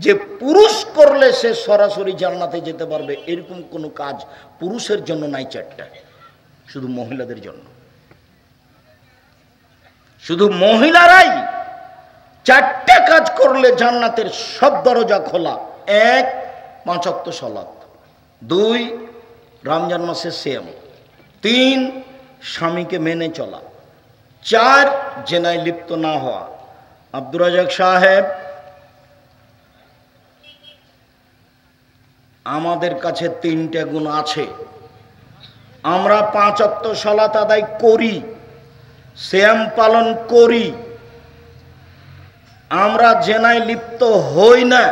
যে পুরুষ করলে সে সরাসরি জান্নাতে যেতে পারবে এরকম কোনো কাজ পুরুষের জন্য নাই। চারটা শুধু মহিলাদের জন্য, শুধু মহিলারাই চারটা কাজ করলে জান্নাতের সব দরজা খোলা। এক, 5 ওয়াক্ত সালাত। 2, রমজান মাসে সিয়াম। 3, স্বামীকে মেনে চলা। 4, জেনায় লিপ্ত না হওয়া। আব্দুর রাজাক সাহেব, আমাদের কাছে 3টা গুণ আছে। আমরা 5 ওয়াক্ত সালাত আদায় করি, সিয়াম পালন করি, আমরা জেনায় লিপ্ত হই না।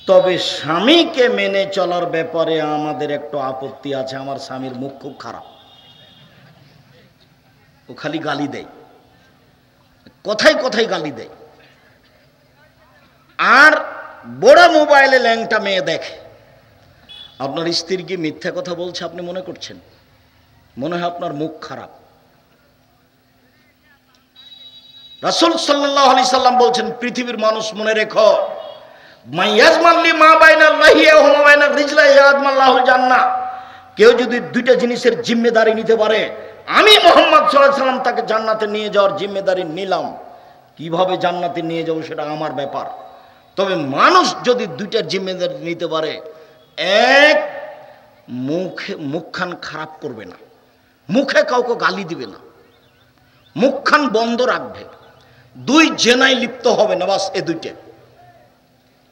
তবে স্বামীকে মেনে চলার ব্যাপারে আমাদের একটু আপত্তি আছে। আমার স্বামীর মুখ খুব খারাপ, ও খালি গালি দেয়, কথায় কথায় গালি দেয়, আর বড় মোবাইলে ল্যাংটা মেয়ে দেখে। আপনার স্ত্রী কি মিথ্যা কথা বলছে আপনি মনে করছেন? মনে হয় আপনার মুখ খারাপ। রাসূল সাল্লাল্লাহু আলাইহি সাল্লাম বলছেন, পৃথিবীর মানুষ মনে রেখো, মাইয়াজমাল্লি মা বাইনাল লাহিয়া ওয়া মা বাইনা রিজলাহি ইয়াজমাল্লাহুল জান্নাহ। কেউ যদি 2টা জিনিসের জিম্মেদারি নিতে পারে, আমি মুহাম্মদ সাল্লাল্লাহু আলাইহি সাল্লাম তাকে জান্নাতে নিয়ে যাওয়ার জিম্মেদারি নিলাম। কিভাবে জান্নাতে নিয়ে যাব সেটা আমার ব্যাপার। তবে মানুষ যদি 2টার জিম্মেদারি নিতে পারে, 1, মুখখান খারাপ করবে না, মুখে কাউকে গালি দিবে না, মুখখান বন্ধ রাখবে। 2, জেনায় লিপ্ত হবে না। বাস এই 2টা।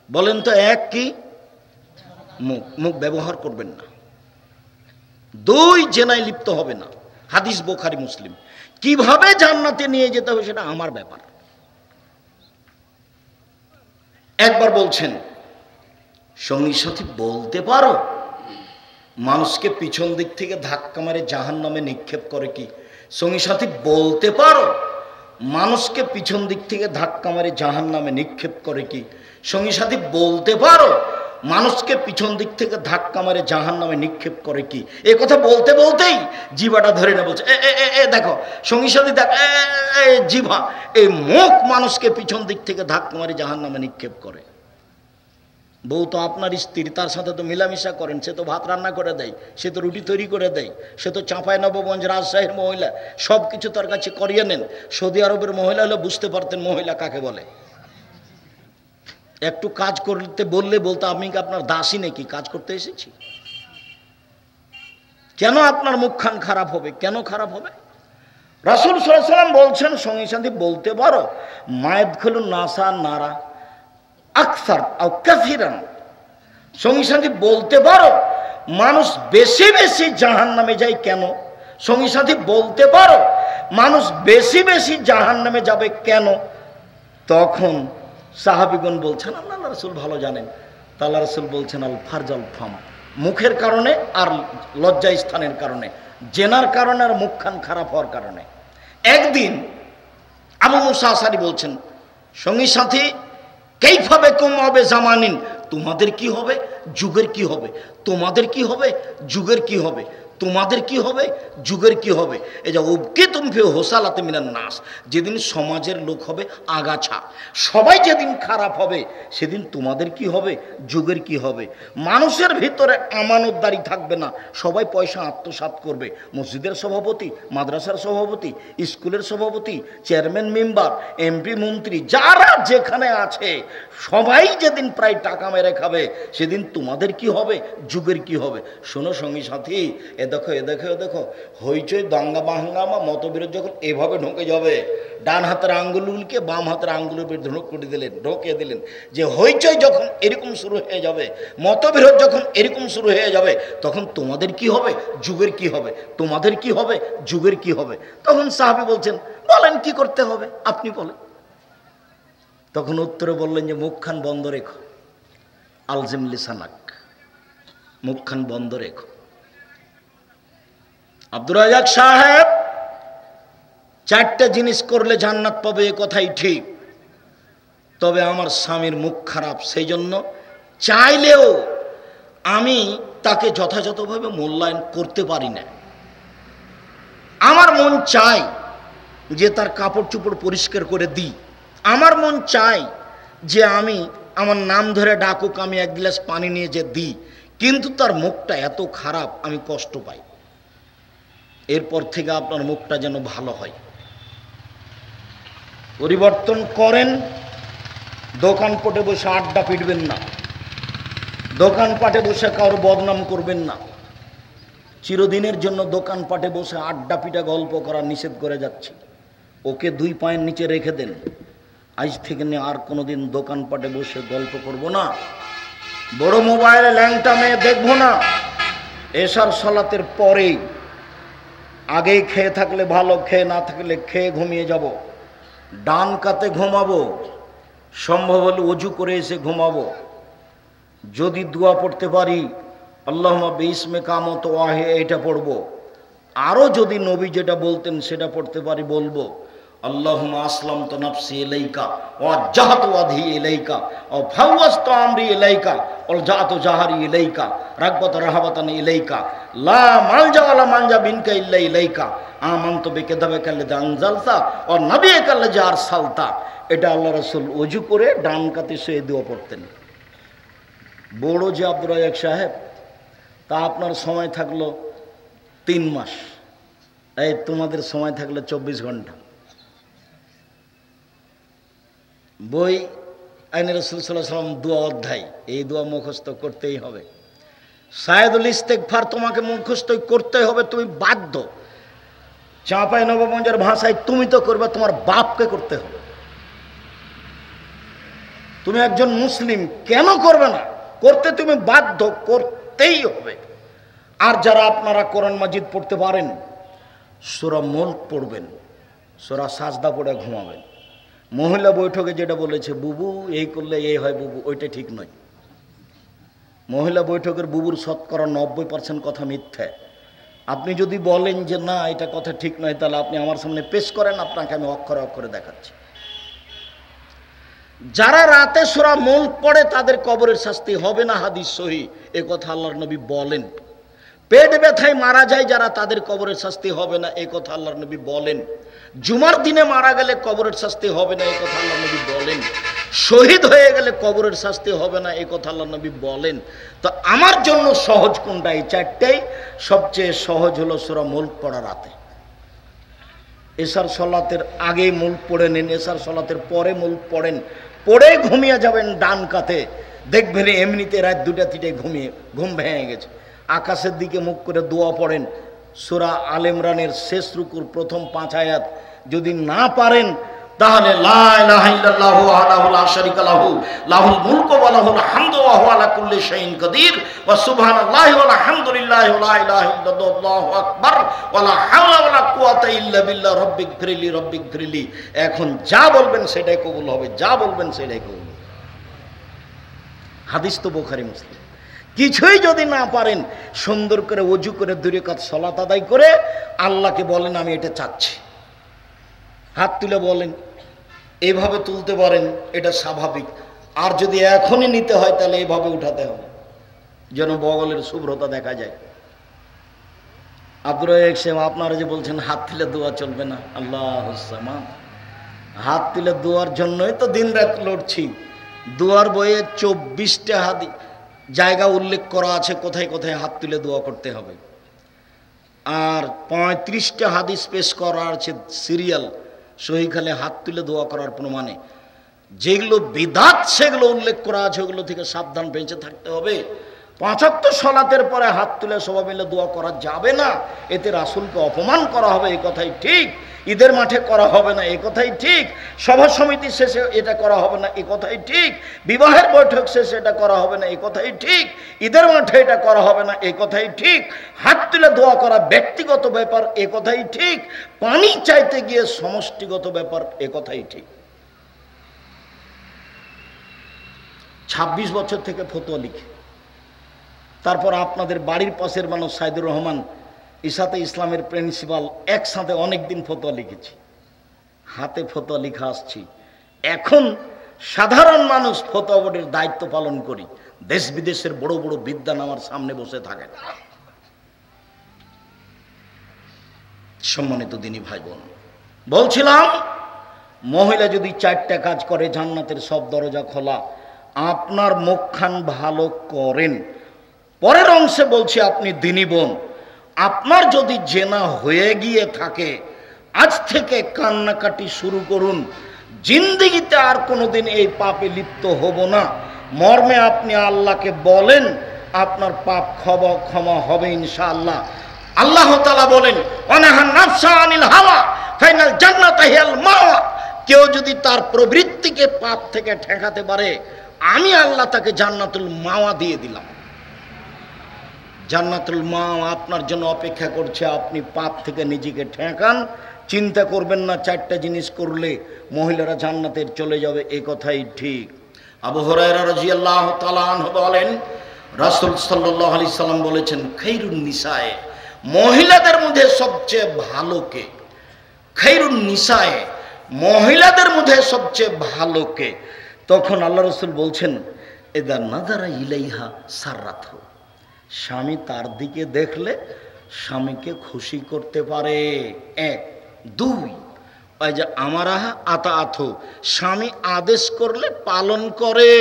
বলেন তো, 1 কি? মুখ ব্যবহার করবেন না। 2, জেনায় লিপ্ত হবে না। হাদিস বুখারী মুসলিম। কিভাবে জান্নাতে নিয়ে যেতে হবে সেটা আমার ব্যাপার। একবার বলছেন, সঙ্গী সাথী বলতে পারো মানুষকে পিছন দিক থেকে ধাক্কা মারে জাহান্নামে নিক্ষেপ করে কি? সঙ্গী সাথী বলতে পারো মানুষকে পিছন দিক থেকে ধাক্কা মারে জাহান্নামে নিক্ষেপ করে কি? সঙ্গী সাথী বলতে পারো মানুষকে পিছন দিক থেকে ধাক্কা মারে জাহান্নামে নিক্ষেপ করে কি? এ কথা বলতে বলতেই জিভাটা ধরে না, বলছে দেখো সঙ্গী সাথী দেখ, জিভা, এই মুখ মানুষকে পিছন দিক থেকে ধাক্কা মারে জাহান্নামে নিক্ষেপ করে। বউ তো আপনার স্ত্রী, তার সাথে তো মিলামিশা করেন, সে তো ভাত রান্না করে দেয়, সে তো রুটি তৈরি করে দেয়, সে তো চাঁপাইনবাবগঞ্জ রাজশাহীর মহিলা, সব কিছু তার কাছে করিয়ে নেন। সৌদি আরবের মহিলা হলে বুঝতে পারতেন মহিলা কাকে বলে। একটু কাজ করতে বললে বলতো, আমি কি আপনার দাসী নাকি, কাজ করতে এসেছি? কেন আপনার মুখখান খারাপ হবে? কেন খারাপ হবে? রাসূল সাল্লাল্লাহু আলাইহি ওয়াসাল্লাম বলছেন, সঙ্গী সাথী বলতে পারো মায়াদখুলুন নাসা নারা আকসার আও কাসিরান। সঙ্গী সাথী বলতে পারো মানুষ বেশি বেশি জাহান্নামে যায় কেন? সঙ্গী সাথী বলতে পারো মানুষ বেশি বেশি জাহান্নামে যাবে কেন? তখন সাহাবীগণ বলছেন, আল্লাহ রাসূল ভালো জানেন। তা আল্লাহ রাসূল বলছেন, আল ফারজাল ফাম, মুখের কারণে আর লজ্জা স্থানের কারণে, জেনার কারণে আর মুখখান খারাপ হওয়ার কারণে। একদিন আবু মুসা আশআরী বলছেন, সঙ্গী সাথী কাইফা বিকুম ওয়া জামানিন, তোমাদের কি হবে, যুগের কি হবে, তোমাদের কি হবে, যুগের কি হবে, তোমাদের কি হবে, যুগের কি হবে। এই যে উবকি তুমি হোসালাতে মিনান নাস, যেদিন সমাজের লোক হবে আগাছা, সবাই যেদিন খারাপ হবে সেদিন তোমাদের কি হবে, যুগের কি হবে। মানুষের ভিতরে আমানতদারি থাকবে না, সবাই পয়সা আত্মসাৎ করবে। মসজিদের সভাপতি, মাদ্রাসার সভাপতি, স্কুলের সভাপতি, চেয়ারম্যান, মেম্বার, এমপি, মন্ত্রী, যারা যেখানে আছে সবাই যেদিন প্রায় টাকা মেরে খাবে সেদিন তোমাদের কি হবে, যুগের কি হবে। শোনো সঙ্গী সাথী, এ দেখো এ দেখো এ দেখো, হইচই দাঙ্গা বাহাঙ্গামা মতবিরোধ যখন এভাবে ঢুকে যাবে, ডান হাতের আঙ্গুলকে বাম হাতের আঙ্গুলের ঢুকিয়ে দিলেন, যে হইচই যখন এরকম শুরু হয়ে যাবে, মতবিরোধ যখন এরকম শুরু হয়ে যাবে, তখন তোমাদের কি হবে, যুগের কি হবে, তোমাদের কি হবে, যুগের কি হবে। তখন সাহাবী বলছেন, বলেন কি করতে হবে, আপনি বলেন। তখন উত্তরে বললেন যে মুখখান বন্ধ রেখো, আলজিম লিসানাক, মুখখান বন্ধ রেখো। আব্দুর রাজাক সাহেব, 4টা জিনিস করলে জান্নাত পাবে এ কথাই ঠিক, তবে আমার স্বামীর মুখ খারাপ, সেই জন্য চাইলেও আমি তাকে যথাযথভাবে মূল্যায়ন করতে পারি না। আমার মন চাই যে তার কাপড় চোপড় পরিষ্কার করে দিই, আমার মন চাই যে আমি আমার নাম ধরে ডাকুক, আমি এক গ্লাস পানি নিয়ে যে দিই, কিন্তু তার মুখটা এত খারাপ আমি কষ্ট পাই। এরপর থেকে আপনার মুখটা যেন ভালো হয়, পরিবর্তন করেন। দোকানপাটে বসে আড্ডা পিটবেন না, দোকানপাটে বসে কারোর বদনাম করবেন না। চিরদিনের জন্য দোকানপাটে বসে আড্ডা পিটা গল্প করা নিষেধ করে যাচ্ছি। ওকে 2 পায়ের নিচে রেখে দেন। আজ থেকে নিয়ে আর কোনোদিন দোকানপাটে বসে গল্প করব না, বড় মোবাইলে ল্যাংটা মেয়ে দেখবো না। এশার সালাতের পরেই, আগেই খেয়ে থাকলে ভালো, খেয়ে না থাকলে খেয়ে ঘুমিয়ে যাব। ডান কাতে ঘুমাবো, সম্ভব হলে অজু করে এসে ঘুমাবো। যদি দোয়া পড়তে পারি আল্লাহুম্মা বিইসমে কামত ওয়াহে, এটা পড়বো। আরও যদি নবী যেটা বলতেন সেটা পড়তে পারি বলবো, আল্লাহুম্মা আসলামতু নাফসি ইলাইকা ওয়া ওয়াজ্জাহতু ওয়াজহি ইলাইকা ওয়া ফাওয়াজতু আমরি ইলাইকা ওয়া জাআতু জাহরি ইলাইকা রাগবাতান রাহাবাতান ইলাইকা লা মালজা ওয়ালা মানজা বিনকা ইল্লা ইলাইকা আমানতু বিকিতাবিকা আল্লাযী আনজালতা ওয়া নাবিয়্যিকা আল্লাযী আরসালতা। এটা আল্লাহ রাসূল ওযু করে ডান কাতে শুয়ে দোয়া পড়তেন। বড় যে আব্দুর রাজ্জাক সাহেব, তা আপনার সময় থাকলো 3 মাস, এই তোমাদের সময় থাকলো 24 ঘন্টা। বই আইনে রাসূল সাল্লাল্লাহু আলাইহি ওয়াসাল্লাম দোয়া অধ্যায়, এই দোয়া মুখস্থ করতেই হবে। সায়েদুল ইস্তেগফার তোমাকে মুখস্থ করতেই হবে, তুমি বাধ্য। চাঁপাই নবাবগঞ্জের ভাষায় তুমি তো করবে, তোমার বাপকে করতে হবে। তুমি একজন মুসলিম, কেন করবে না? করতে তুমি বাধ্য, করতেই হবে। আর যারা আপনারা কোরআন মাজিদ পড়তে পারেন, সূরা মুলক পড়বেন, সূরা সাজদা পড়ে ঘুমাবেন। মহিলা বৈঠকে যেটা বলেছে বুবু এই করলে এই হয়, বুবু ওইটা ঠিক নয়। মহিলা বৈঠকের বুবুর শতকরা 90% কথা মিথ্যে। আপনি যদি বলেন যে না এটা কথা ঠিক নয়, তাহলে আপনি আমার সামনে পেশ করেন, আপনাকে আমি অক্ষরে অক্ষরে দেখাচ্ছি। যারা রাতে সূরা মুলক পড়ে তাদের কবরের শাস্তি হবে না, হাদিস সহিহ, এ কথা আল্লাহর নবী বলেন। পেট ব্যথায় মারা যায় যারা, তাদের কবরের শাস্তি হবে না, এই কথা আল্লাহর নবী বলেন। জুমার দিনে মারা গেলে কবরের শাস্তি হবে না, এই কথা আল্লাহর নবী বলেন। শহীদ হয়ে গেলে কবরের শাস্তি হবে না, এই কথা আল্লাহর নবী বলেন। তো আমার জন্য সহজ কোনটা? এই 4টাই। সবচেয়ে সহজ হলো সূরা মুলক পড়া রাতে। এশার সালাতের আগে মুলক পড়ে নিন, এশার সালাতের পরে মুলক পড়েন, পড়ে ঘুমিয়ে যাবেন ডান কাতে। দেখবেন এমনিতে রাত 2টা-3টায় ঘুম ভেঙে গেছে। আকাশের দিকে মুখ করে দোয়া পড়েন। সূরা আল ইমরানের শেষ রুকুর প্রথম 5 আয়াত যদি না পারেন, তাহলে লা ইলাহা ইল্লাল্লাহু ওয়াহদাহু লা শারীকা লাহু লাহুল মুলকু ওয়া লাহুল হামদু ওয়া হুয়া আলা কুল্লি শাইইন কাদির ওয়া সুবহানাল্লাহি ওয়া আলহামদুলিল্লাহি ওয়া লা ইলাহা ইল্লাল্লাহু আল্লাহু আকবার ওয়া লা হাওলা ওয়া লা কুওয়াতা ইল্লা বিল্লাহ রব্বিগফিরলি রব্বিগফিরলি। এখন যা বলবেন সেটাই কবুল হবে, যা বলবেন সেটাই কবুল হবে। হাদিস তো বুখারী মুসলিম। কিছুই যদি না পারেন, সুন্দর করে ওযু করে 2 রাকাত সালাত আদায় করে আল্লাহকে বলেন আমি এটা চাচ্ছি। হাত তুলে বলেন, এইভাবে তুলতে পারেন, এটা স্বাভাবিক। আর যদি এখনই নিতে হয় তাহলে এইভাবে উঠাতে হবে, যেন বগলের শুভ্রতা দেখা যায়। আব্দুর রাজ্জাক সাহেব, আপনারা যে বলছেন হাত তুলে দোয়া চলবে না, আল্লাহুস সামাদ। হাত তুলে দোয়ার জন্যই তো দিন রাত লড়ছি। দোয়ার বইয়ে 24টা হাদিস জায়গা উল্লেখ করা আছে কোথায় কোথায় হাত তুলে দোয়া করতে হবে, আর 35টা হাদিস পেশ করা আছে সিরিয়াল সহিখানে হাত তুলে দোয়া করার প্রমাণে। যেগুলো বিদাত সেগুলো উল্লেখ করা আছে, ওগুলো থেকে সাবধান বেঁচে থাকতে হবে। 5 ওয়াক্ত সালাতের পরে হাত তুলে সবাই মিলে দোয়া করা যাবে না, এতে রাসূলকে অপমান করা হবে, এই কথাই ঠিক। ঈদের মাঠে করা হবে না, এই কথাই ঠিক। সভা সমিতি শেষে এটা করা হবে না, এই কথাই ঠিক। বিবাহের বৈঠক শেষে এটা করা হবে না, এই কথাই ঠিক। ঈদের মাঠে এটা করা হবে না, এই কথাই ঠিক। হাত তুলে দোয়া করা ব্যক্তিগত ব্যাপার, এ কথাই ঠিক। পানি চাইতে গিয়ে সমষ্টিগত ব্যাপার, এ কথাই ঠিক। 26 বছর থেকে ফতোয়া লিখে, তারপর আপনাদের বাড়ির পাশের মানুষ সাইদুর রহমান ইসাতে ইসলামের প্রিন্সিপাল, একসাথে অনেক দিন ফতোয়া লিখেছি, হাতে ফতোয়া লিখা আসছি। এখন সাধারণ মানুষ ফতোয়া বোর্ডের দায়িত্ব পালন করি। দেশ বিদেশের বড় বড় বিদ্বান আমার সামনে বসে থাকেন। সম্মানিত দিনী ভাই বোন, বলছিলাম মহিলা যদি 4টা কাজ করে জান্নাতের সব দরজা খোলা। আপনার মুখখান ভালো করেন। পরের অংশে বলছি আপনি দিনী বোন, আপনার যদি জেনা হয়ে গিয়ে থাকে আজ থেকে কান্নাকাটি শুরু করুন, জিন্দেগিতে আর কোনোদিন এই পাপে লিপ্ত হব না মর্মে আপনি আল্লাহকে বলেন, আপনার পাপ ক্ষমা হবে ইনশাআল্লাহ। আল্লাহ তাআলা বলেন ওয়ানাহান নাফসা আনিল হাওয়া ফাইনাল জান্নাতা হিয়াল মাওয়া। কেউ যদি তার প্রবৃত্তিকে পাপ থেকে ঠেকাতে পারে, আমি আল্লাহ তাকে জান্নাতুল মাওয়া দিয়ে দিলাম। জান্নাতুল মাওয়া আপনার জন্য অপেক্ষা করছে। আপনি পাপ থেকে নিজেকে ঠেকান, চিন্তা করবেন না চারটা জিনিস করলে মহিলারা জান্নাতে চলে যাবে, এই কথাই ঠিক। আবু হুরায়রা রাদিয়াল্লাহু তাআলা আনহু বলেন, রাসূল সাল্লাল্লাহু আলাইহি সাল্লাম বলেছেন, খায়রুন নিসায়ে, মহিলাদের মধ্যে সবচেয়ে ভালো কে? খায়রুন নিসায়ে, মহিলাদের মধ্যে সবচেয়ে ভালো কে? তখন আল্লাহ রাসূল বলছেন, ইদা নাযারা ইলাইহা সাররাতহু, স্বামী তার দিকে দেখলে স্বামীকে খুশি করতে পারে। এক। দুই, ওই যে আমারা আতা আথো, স্বামী আদেশ করলে পালন করে।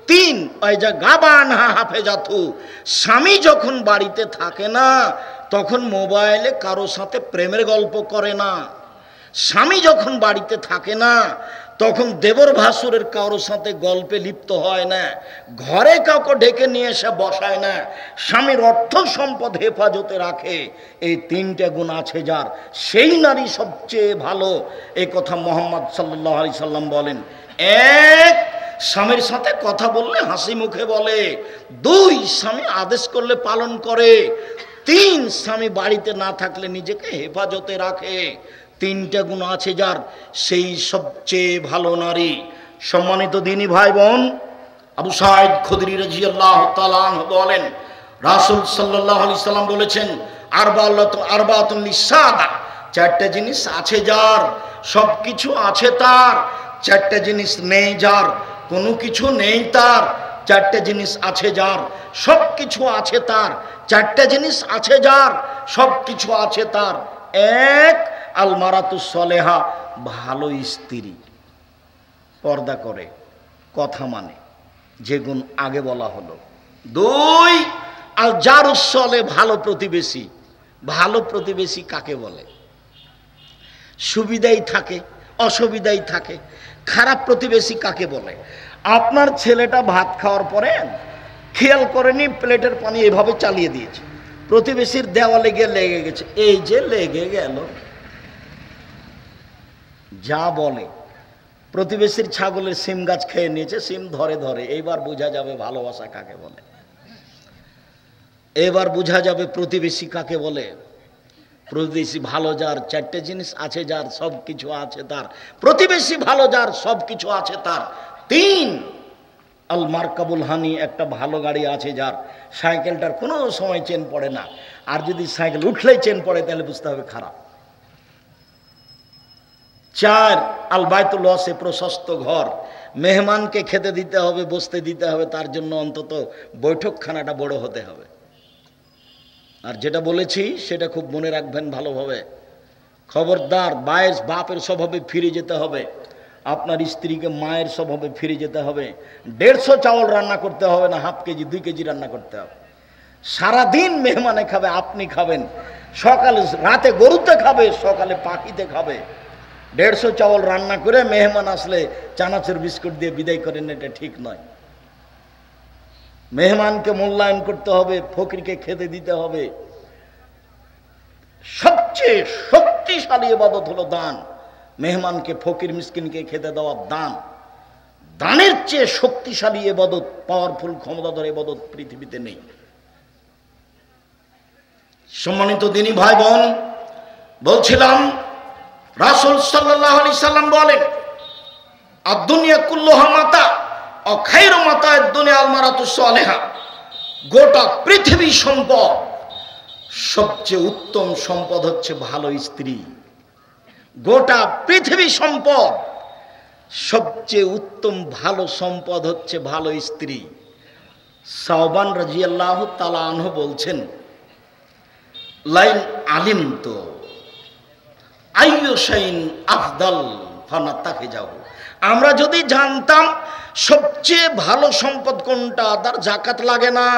তিন, ওই যে গাবান হাফেজাথু, স্বামী যখন বাড়িতে থাকে না তখন মোবাইলে কারো সাথে প্রেমের গল্প করে না। স্বামী যখন বাড়িতে থাকে না তখন দেবর ভাসুরের কারোর সাথে গল্পে লিপ্ত হয় না, ঘরে কাউকে ডেকে নিয়ে এসে বসায় না, স্বামীর অর্থ সম্পদ হেফাজতে রাখে। এই তিনটে গুণ আছে যার, সেই নারী সবচেয়ে ভালো। এই কথা মুহাম্মদ সাল্লাল্লাহু আলাইহি সাল্লাম বলেন। এক, স্বামীর সাথে কথা বললে হাসি মুখে বলে। দুই, স্বামী আদেশ করলে পালন করে। তিন, স্বামী বাড়িতে না থাকলে নিজেকে হেফাজতে রাখে। তিনটা গুণ আছে যার, সেই সবচেয়ে ভালো নারী। সম্মানিত দিনী ভাই বোন, আবু সাঈদ খুদরি রাদিয়াল্লাহু তাআলা আনহু বলেন, রাসূল সাল্লাল্লাহু আলাইহি সাল্লাম বলেছেন, আরবাতুন লিসাদা, চারটা জিনিস আছে যার, সব কিছু আছে তার। চারটা জিনিস নেই যার, কোনো কিছু নেই তার। চারটা জিনিস আছে যার, সব কিছু আছে তার। চারটা জিনিস আছে যার, সব কিছু আছে তার। এক, আল মারাতুস সলেহা, ভালো স্ত্রী, পর্দা করে, কথা মানে, যে গুণ আগে বলা হলো। দুই, আল জারুস সলে, ভালো প্রতিবেশী। ভালো প্রতিবেশী কাকে বলে? সুবিধাই থাকে, অসুবিধাই থাকে। খারাপ প্রতিবেশী কাকে বলে? আপনার ছেলেটা ভাত খাওয়ার পরে খেয়াল করেনি, প্লেটের পানি এভাবে চালিয়ে দিয়েছে, প্রতিবেশীর দেওয়ালে গিয়ে লেগে গেছে, এই যে লেগে গেল। যা বলে, প্রতিবেশীর ছাগলের সিম গাছ খেয়ে নিয়েছে, সিম ধরে ধরে। এইবার বোঝা যাবে ভালোবাসা কাকে বলে, এবার বোঝা যাবে প্রতিবেশী কাকে বলে। প্রতিবেশী ভালো যার, চারটে জিনিস আছে যার, সব কিছু আছে তার। প্রতিবেশী ভালো যার, সব কিছু আছে তার। তিন, আল মারকাবুল হানি, একটা ভালো গাড়ি আছে যার, সাইকেলটার কোনো সময় চেন পড়ে না, আর যদি সাইকেল উঠলেই চেন পড়ে তাহলে বুঝতে হবে খারাপ। চার, আল বাইতুল ওয়াসে, প্রশস্ত ঘর, মেহমানকে খেতে দিতে হবে, বসতে দিতে হবে, তার জন্য অন্তত বৈঠকখানাটা বড় হতে হবে। আর যেটা বলেছি সেটা খুব মনে রাখবেন ভালোভাবে, খবরদার বাপের স্বভাবে ফিরে যেতে হবে, আপনার স্ত্রীকে মায়ের স্বভাবে ফিরে যেতে হবে। 150 চাউল রান্না করতে হবে না, হাফ কেজি 2 কেজি রান্না করতে হবে। সারাদিন মেহমানে খাবে, আপনি খাবেন। সকালে রাতে গরুতে খাবে, সকালে পাখিতে খাবে। 150 চাউল রান্না করে মেহমান আসলে চানাচুর বিস্কুট দিয়ে বিদায় করেন, এটা ঠিক নয়। মেহমানকে মূল্যায়ন করতে হবে, ফকিরকে খেতে দিতে হবে। সবচেয়ে শক্তিশালী ইবাদত হলো দান। মেহমানকে, ফকির মিসকিনকে খেতে দেওয়া দান। দানের চেয়ে শক্তিশালী ইবাদত, পাওয়ারফুল, ক্ষমতাধর ইবাদত পৃথিবীতে নেই। সম্মানিত দিনী ভাই বোন, বলছিলাম রাসূল সাল্লাল্লাহু আলাইহি সাল্লাম বলেন, আদ-দুনিয়া কুল্লুহা মাতা ও খায়রু মাতা'আদ দুনিয়া আল মারাতুস সালেহা, গোটা পৃথিবী সম্পদ, সবচেয়ে উত্তম সম্পদ হচ্ছে ভালো স্ত্রী। গোটা পৃথিবী সম্পদ, সবচেয়ে উত্তম ভালো সম্পদ হচ্ছে ভালো স্ত্রী। সাওবান রাদিয়াল্লাহু তাআলা আনহু বলছেন, লাইন আলিম তো আইয়ু শাইইন আফদাল ফানাত্তাখিজাহু, আমরা যদি জানতাম সবচেয়ে ভালো সম্পদ কোনটা, তার জাকাত লাগে না।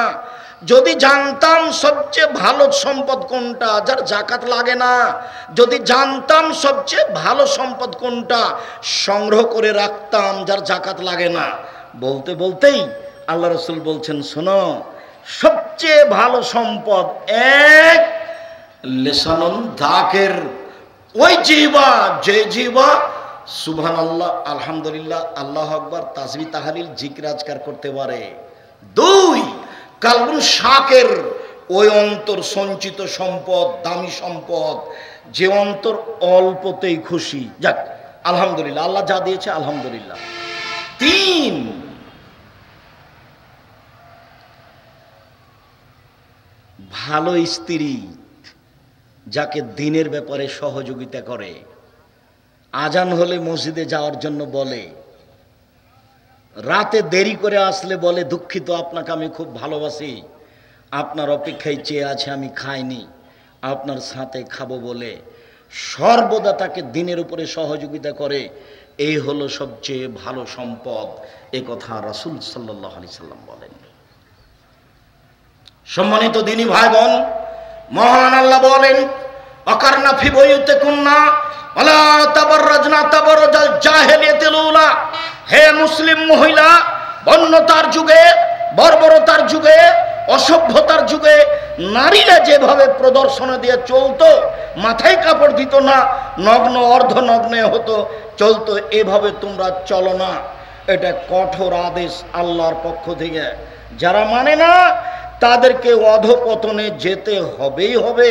যদি জানতাম সবচেয়ে ভালো সম্পদ কোনটা, যার জাকাত লাগে না, যদি জানতাম সবচেয়ে ভালো সম্পদ কোনটা, সংগ্রহ করে রাখতাম যার জাকাত লাগে না। বলতে বলতেই আল্লাহ রসুল বলছেন, শোনো, সবচেয়ে ভালো সম্পদ এক লিসানুন যাকির, ওই জিহ্বা, যে জিহ্বা সুবহানাল্লাহ, আলহামদুলিল্লাহ, আল্লাহু আকবার, তাসবিহ তাহলিল জিকির আজকার করতে পারে। দুই কালবুন শাকের, ওই অন্তর সঞ্চিত সম্পদ, দামি সম্পদ, যে অন্তর অল্পতেই খুশি, যাক আলহামদুলিল্লাহ, আল্লাহ যা দিয়েছে আলহামদুলিল্লাহ। তিন ভালো স্ত্রী, যাকে দিনের ব্যাপারে সহযোগিতা করে, আজান হলে মসজিদে যাওয়ার জন্য বলে, রাতে দেরি করে আসলে বলে দুঃখিত, আপনাকে আমি খুব ভালোবাসি, আপনার অপেক্ষায় চেয়ে আছে, আমি খাইনি, আপনার সাথে খাবো বলে সর্বদা তাকে দিনের উপরে সহযোগিতা করে, এই হলো সবচেয়ে ভালো সম্পদ। এ কথা রাসূল সাল্লাল্লাহু আলাইহি সাল্লাম বলেন। সম্মানিত দিনী ভাই বোন, মহান আল্লাহ বলেন, অকারনা ফি বুয়ুতিকুন্না ওয়ালা তাবাররাজনা তাবাররুজাল জাহিলিয়াতিল উলা। হে মুসলিম মহিলা, বন্যতার যুগে, বর্বরতার যুগে, অসভ্যতার যুগে নারীরা যেভাবে প্রদর্শন দিয়ে চলতো, মাথায় কাপড় দিত না, নগ্ন অর্ধনগ্নে হতো, চলতো, এভাবে তোমরা চলো না। এটা কঠোর আদেশ আল্লাহর পক্ষ থেকে। যারা মানে না তাদেরকে অধপতনে যেতে হবেই হবে।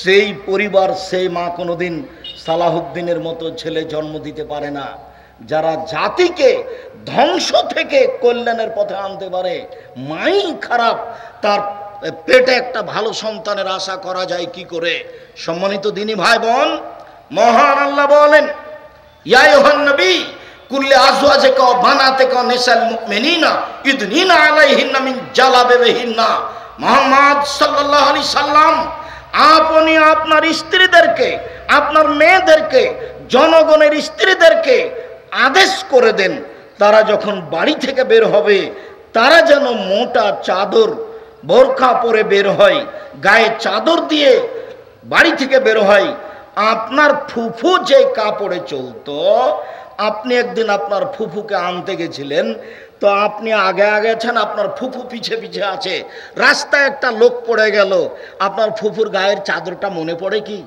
সেই পরিবার, সেই মা কোনোদিন সালাহুদ্দিনের মতো ছেলে জন্ম দিতে পারে না। যারা জাতিকে ধ্বংস থেকে কল্যাণের পথে আনতে পারে, মাই খারাপ, তার পেটে একটা ভালো সন্তানের আশা করা যায় কি করে? সম্মানিত দিনী ভাই বোন, মহান আল্লাহ বলেন, ইয়া আইয়ুহান নবী কুল্লি আজওয়াজিকা ওয়া বানাতিকা নিসাল মুমিনিনা ইদনিনা আলাইহিন্না মিন জালাবিবিহিন্না। মুহাম্মদ সাল্লাল্লাহু আলাইহি সাল্লাম, আপনি আপনার স্ত্রীদেরকে, আপনার মেয়েদেরকে, জনগণের স্ত্রীদেরকে আদেশ করে দেন, তারা যখন বাড়ি থেকে বের হবে, তারা যেন মোটা চাদর, বোরকা পরে বের হয়, গায়ে চাদর দিয়ে বাড়ি থেকে বের হয়। আপনার ফুফু যে কাপড়ে চলতো, আপনি একদিন আপনার ফুফুকে আনতে গেছিলেন, তো আপনি আগে আগে আছেন, আপনার ফুফু পিছে পিছে আছে, রাস্তায় একটা লোক পড়ে গেল, আপনার ফুফুর গায়ের চাদরটা মনে পড়ে কি?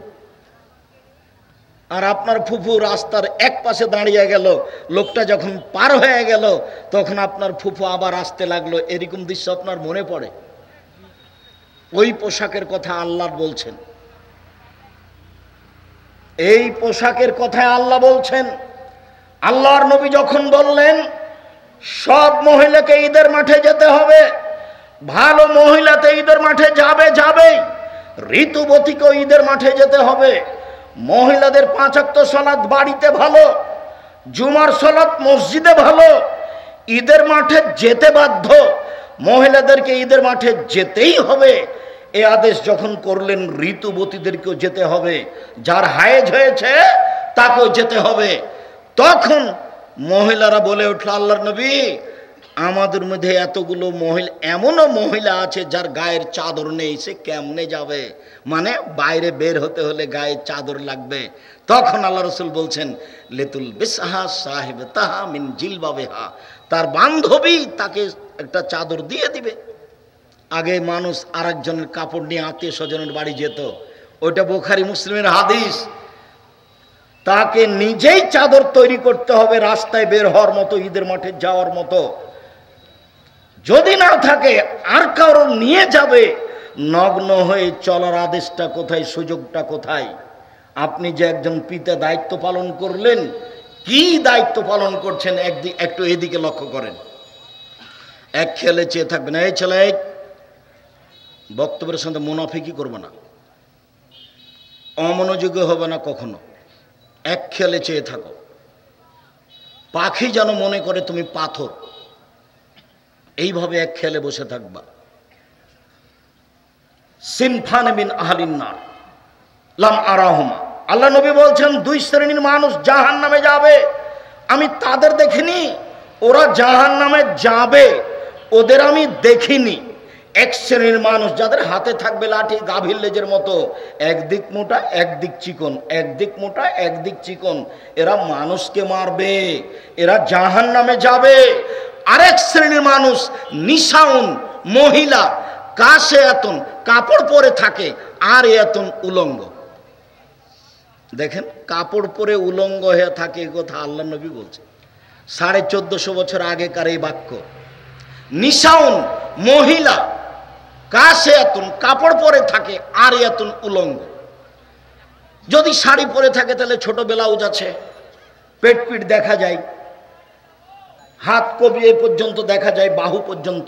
আর আপনার ফুফু রাস্তার এক পাশে দাঁড়িয়ে গেল, লোকটা যখন পার হয়ে গেল, তখন আপনার ফুফু আবার আসতে লাগলো, এরকম দৃশ্য আপনার মনে পড়ে? ওই পোশাকের কথা আল্লাহ বলছেন, এই পোশাকের কথায় আল্লাহ বলছেন। আল্লাহর নবী যখন বললেন সব মহিলাকে ঈদের মাঠে যেতে হবে, ভালো মহিলাতে ঈদের মাঠে যাবেই, ঋতুবতীকেও ঈদের মাঠে যেতে হবে। মহিলাদের 5 ওয়াক্ত সালাত বাড়িতে ভালো, জুমার সালাত মসজিদে ভালো, ঈদের মাঠে যেতে বাধ্য, মহিলাদেরকে ঈদের মাঠে যেতেই হবে। এ আদেশ যখন করলেন, ঋতুবতীদেরকেও যেতে হবে, যার হায়েজ হয়েছে তাকেও যেতে হবে। তখন মহিলারা বলে উঠল, আল্লাহর নবী, আমাদের মধ্যে এতগুলো মহিলা, এমনও মহিলা আছে যার গায়ের চাদর নেই, সে কেমনে যাবে? মানে বাইরে বের হতে হলে গায়ে চাদর লাগবে। তখন আল্লাহ রসুল বলছেন, লেতুল বিসহা সাহেব তাহা মিন জিলবাবিহা, তার বান্ধবী তাকে একটা চাদর দিয়ে দিবে। আগে মানুষ আর একজনের কাপড় নিয়ে আত্মীয় স্বজনের বাড়ি যেত, ওইটা বুখারী মুসলিমের হাদিস। তাকে নিজেই চাদর তৈরি করতে হবে রাস্তায় বের হওয়ার মতো, ঈদের মাঠে যাওয়ার মতো। যদি না থাকে আর কারো নিয়ে যাবে। নগ্ন হয়ে চলার আদেশটা কোথায়, সুযোগটা কোথায়? আপনি যে একজন পিতা দায়িত্ব পালন করলেন, কি দায়িত্ব পালন করছেন একটু এদিকে লক্ষ্য করেন। এক খেলে চেয়ে থাকবেন, এই ছেলে বক্তব্যের সঙ্গে মুনাফিকি করবে না, অমনোযোগী হবে না কখনো, এক খেলে চেয়ে থাকো। পাখি যেন মনে করে তুমি পাথর, এইভাবে এক খেলে বসে থাকবা। সিনফান মিন আহলিন নার লাম আরাহুমা, আল্লাহ নবী বলছেন 2 শ্রেণীর মানুষ জাহান্নামে যাবে, আমি তাদের দেখিনি। ওরা জাহান্নামে যাবে, ওদের আমি দেখিনি। এক শ্রেণীর মানুষ যাদের হাতে থাকবে লাঠি, গাভীর লেজের মতো, একদিক মোটা একদিক চিকন, একদিক মোটা একদিক চিকন, এরা মানুষকে মারবে, এরা জাহান্নামে যাবে। আরেক শ্রেণীর মানুষ নিশাউন, মহিলা, কাশে এতন, কাপড় পরে থাকে আর এতন উলঙ্গ। দেখেন, কাপড় পরে উলঙ্গ হয়ে থাকে, এ কথা আল্লাহ নবী বলছে 1450 বছর আগেকার এই বাক্য। নিশাউন, মহিলা, কাশে এতন, কাপড় পরে থাকে আর এতন উলঙ্গ। যদি শাড়ি পরে থাকে তাহলে ছোট ব্লাউজ আছে, পেট পিট দেখা যায়, হাত কবি এ পর্যন্ত দেখা যায়, বাহু পর্যন্ত,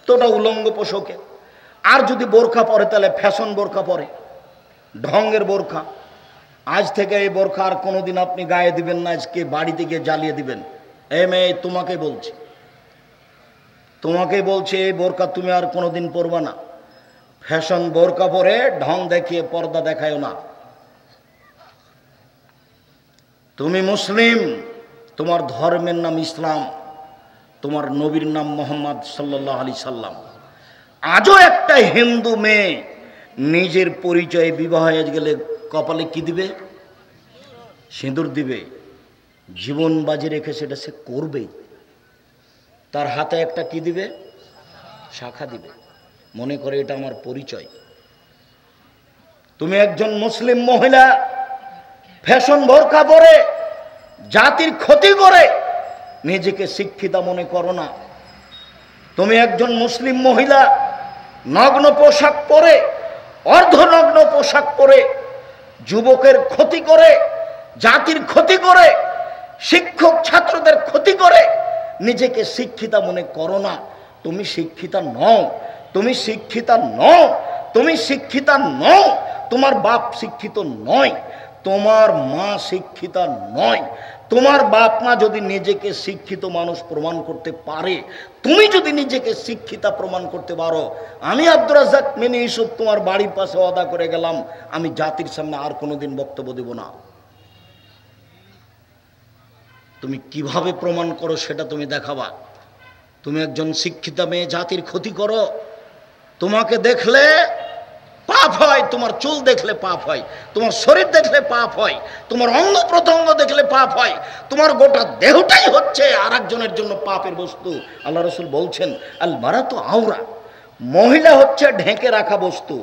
তো ওটা উলঙ্গ পোশাকে। আর যদি বোরখা পরে তাহলে ফ্যাশন বোরখা পরে, ঢঙ্গের বোরখা। আজ থেকে এই বোরখা আর কোনোদিন আপনি গায়ে দিবেন না, আজকে বাড়িতে গিয়ে জ্বালিয়ে দিবেন। এই মেয়ে, তোমাকে বলছি, তোমাকে বলছে, এই বোরখা তুমি আর কোনোদিন পরবা না। ফ্যাশন বোরখা পরে ঢং দেখিয়ে পর্দা দেখায় না। তুমি মুসলিম, তোমার ধর্মের নাম ইসলাম, তোমার নবীর নাম মোহাম্মদ সাল্লাল্লাহু আলাইহি সাল্লাম। আজও একটা হিন্দু মেয়ে নিজের পরিচয়ে বিবাহ হয়ে গেলে কপালে কি দিবে? সিঁদুর দিবে। জীবন বাজি রেখে সেটা সে করবে। তার হাতে একটা কি দিবে? শাখা দিবে, মনে করে এটা আমার পরিচয়। তুমি একজন মুসলিম মহিলা ফ্যাশন বোরকা পরে জাতির ক্ষতি করে নিজেকে শিক্ষিতা মনে করো না। তুমি একজন মুসলিম মহিলা নগ্ন পোশাক পরে, অর্ধনগ্ন পোশাক পরে যুবকের ক্ষতি করে, জাতির ক্ষতি করে, শিক্ষক ছাত্রদের ক্ষতি করে নিজেকে শিক্ষিতা মনে করো না। তুমি শিক্ষিতা নও, তুমি শিক্ষিতা নও, তুমি শিক্ষিতা নও। তোমার বাপ শিক্ষিত নয়, তোমার মা শিক্ষিতা নয়। তোমার বাপ মা যদি নিজেকে শিক্ষিত মানুষ প্রমাণ করতে পারে, তুমি যদি নিজেকে শিক্ষিতা প্রমাণ করতে পারো, আমি আব্দুর রাজ্জাক মিনি ইউসুফ তোমার বাড়ির পাশে ওয়াদা করে গেলাম, আমি জাতির সামনে আর কোনোদিন বক্তব্য দেব না। তুমি কিভাবে প্রমাণ করো সেটা তুমি দেখাবা। তুমি একজন শিক্ষিতা মেয়ে জাতির ক্ষতি করো, তোমাকে দেখলে পাপ হয়, তোমার চুল দেখলে পাপ হয়, তোমার শরীর দেখলে পাপ হয়, তোমার অঙ্গ প্রত্যঙ্গ দেখলে পাপ হয়, তোমার গোটা দেহটাই হচ্ছে আর একজনের জন্য পাপের বস্তু। আল্লাহ রাসূল বলছেন, আল মারাতু আওরা, মহিলা হচ্ছে ঢেকে রাখা বস্তু,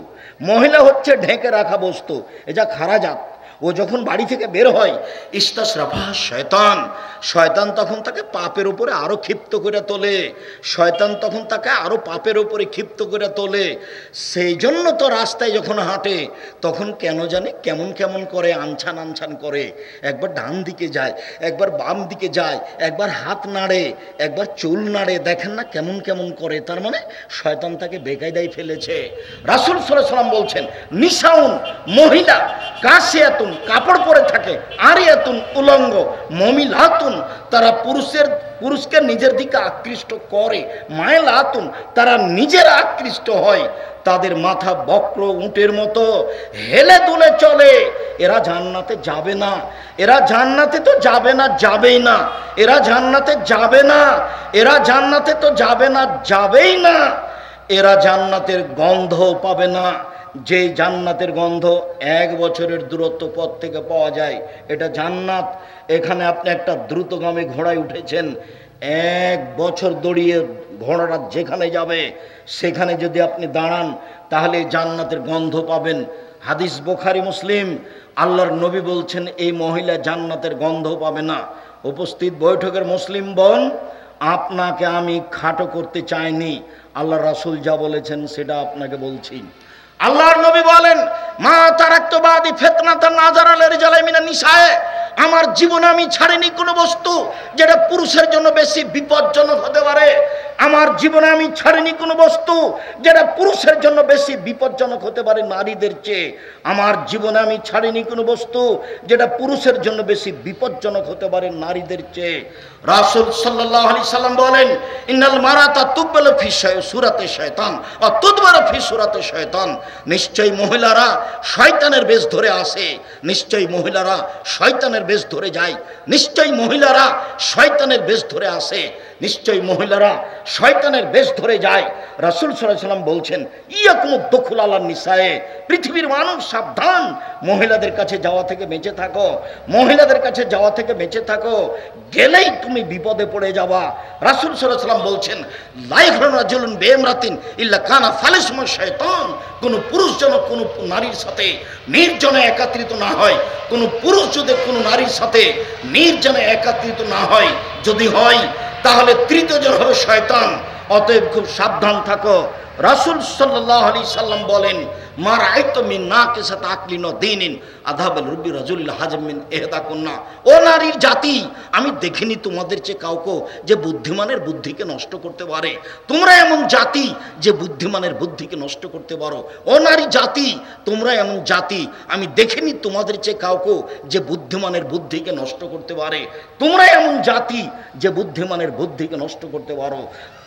মহিলা হচ্ছে ঢেকে রাখা বস্তু। এ যা খারাজাত, ও যখন বাড়ি থেকে বের হয়, ইস্তাসরাফা শয়তান, শয়তান তখন তাকে পাপের উপরে আরো ক্ষিপ্ত করে তোলে, শয়তান তখন তাকে আরো পাপের উপরে ক্ষিপ্ত করে তোলে। সেই জন্য তো রাস্তায় যখন হাঁটে তখন কেন জানি কেমন কেমন করে, আনছান আনছান করে, একবার ডান দিকে যায়, একবার বাম দিকে যায়, একবার হাত নাড়ে, একবার চুল নাড়ে, দেখেন না কেমন কেমন করে। তার মানে শয়তান তাকে বেকায়দায় ফেলেছে। রাসূল সাল্লাল্লাহু আলাইহি ওয়াসাল্লাম বলছেন, নিসাউন, মহিলা, কাসিয়াতুন, কাপড় পরে থাকে, আরিয়াতুন, উলঙ্গ, মমিলাতুন, তারা পুরুষকে নিজের দিকে আকৃষ্ট করে, মায়লাতুন, তারা নিজেরা আকৃষ্ট হয়, তাদের মাথা বক্র উটের মতো হেলে দুলে চলে। এরা জান্নাতে যাবে না, এরা জান্নাতে তো যাবে না, যাবেই না, এরা জান্নাতে যাবে না, এরা জান্নাতে তো যাবে না, যাবেই না, এরা জান্নাতের গন্ধ পাবে না। যে জান্নাতের গন্ধ 1 বছরের দূরত্ব পথ থেকে পাওয়া যায়, এটা জান্নাত। এখানে আপনি একটা দ্রুতগামী ঘোড়ায় উঠেছেন, 1 বছর দৌড়িয়ে ঘোড়াটা যেখানে যাবে সেখানে যদি আপনি দাঁড়ান তাহলে জান্নাতের গন্ধ পাবেন। হাদিস বুখারী মুসলিম। আল্লাহর নবী বলছেন, এই মহিলা জান্নাতের গন্ধ পাবে না। উপস্থিত বৈঠকের মুসলিম বোন, আপনাকে আমি খাটো করতে চাইনি, আল্লাহ রাসূল যা বলেছেন সেটা আপনাকে বলছি। আল্লাহর নবী বলেন, মা তারাকতু বাদি ফিতনাতান নাযারা লিরজালি মিনান নিসায়ে, আমার জীবনে আমি ছাড়িনি কোনো বস্তু যেটা পুরুষের জন্য বেশি বিপজ্জনক হতে পারে। আমার জীবনে আমি ছাড়িনি কোনো বস্তু যেটা পুরুষের জন্য বেশি বিপজ্জনক হতে পারে নারীদের চেয়ে। আমার জীবনে আমি ছাড়িনি কোনো বস্তু যেটা পুরুষের জন্য বেশি বিপজ্জনক হতে পারে নারীদের চেয়ে। রাসূল সাল্লাল্লাহু আলাইহি সাল্লাম বলেন, ইন্নাল মারাতা তুববালু ফি সূরাতি শয়তান ওয়া তুদবারু ফি সূরাতি শয়তান। নিশ্চয়ই মহিলারা শয়তানের বেশ ধরে আসে, নিশ্চয়ই মহিলারা শয়তানের বেশ ধরে যায়, নিশ্চয়ই মহিলারা শয়তানের বেশ ধরে আসে, নিশ্চয়ই মহিলারা শয়তানের বেশ ধরে যায়। রাসূল সাল্লাল্লাহু আলাইহি সাল্লাম বলছেন, ইয়াকুমুদ দুখুল আলান নিসায়ে, পৃথিবীর মানুষ সাবধান, মহিলাদের কাছে যাওয়া থেকে বেঁচে থাকো, মহিলাদের কাছে যাওয়া থেকে বেঁচে থাকো, গেলেই তুমি বিপদে পড়ে যাবা। রাসূল সাল্লাল্লাহু আলাইহি সাল্লাম বলছেন, লা ইয়াখরু রাজুলুন বিইমরাতিন ইল্লা কানা সালিসুহু শাইতান। কোন পুরুষ যেন কোন নারীর সাথে নির্জনে একত্রিত না হয়, কোন পুরুষ যদি কোন নারীর সাথে নির্জনে একত্রিত না হয়, যদি হয় তাহলে তৃতীয় জন হবে শয়তান। অতএব খুব সাবধান থাকো। রাসূল সাল্লাল্লাহু আলাইহি সাল্লাম বলেন, মা রাআইতু মিন নাকিসাত আকলিন ওয়া দীনিন আযাবাল রুবি রাজুলিল হাজম মিন ইহদাকুন্না। ও নারীর জাতি, আমি দেখিনি তোমাদের চেয়ে কাউকে যে বুদ্ধিমানের বুদ্ধিকে নষ্ট করতে পারে। তোমরা এমন জাতি যে বুদ্ধিমানের বুদ্ধিকে নষ্ট করতে পারো। ও নারী জাতি, তোমরা এমন জাতি, আমি দেখিনি তোমাদের চেয়ে কাউকে যে বুদ্ধিমানের বুদ্ধিকে নষ্ট করতে পারে। তোমরা এমন জাতি যে বুদ্ধিমানের বুদ্ধিকে নষ্ট করতে পারো।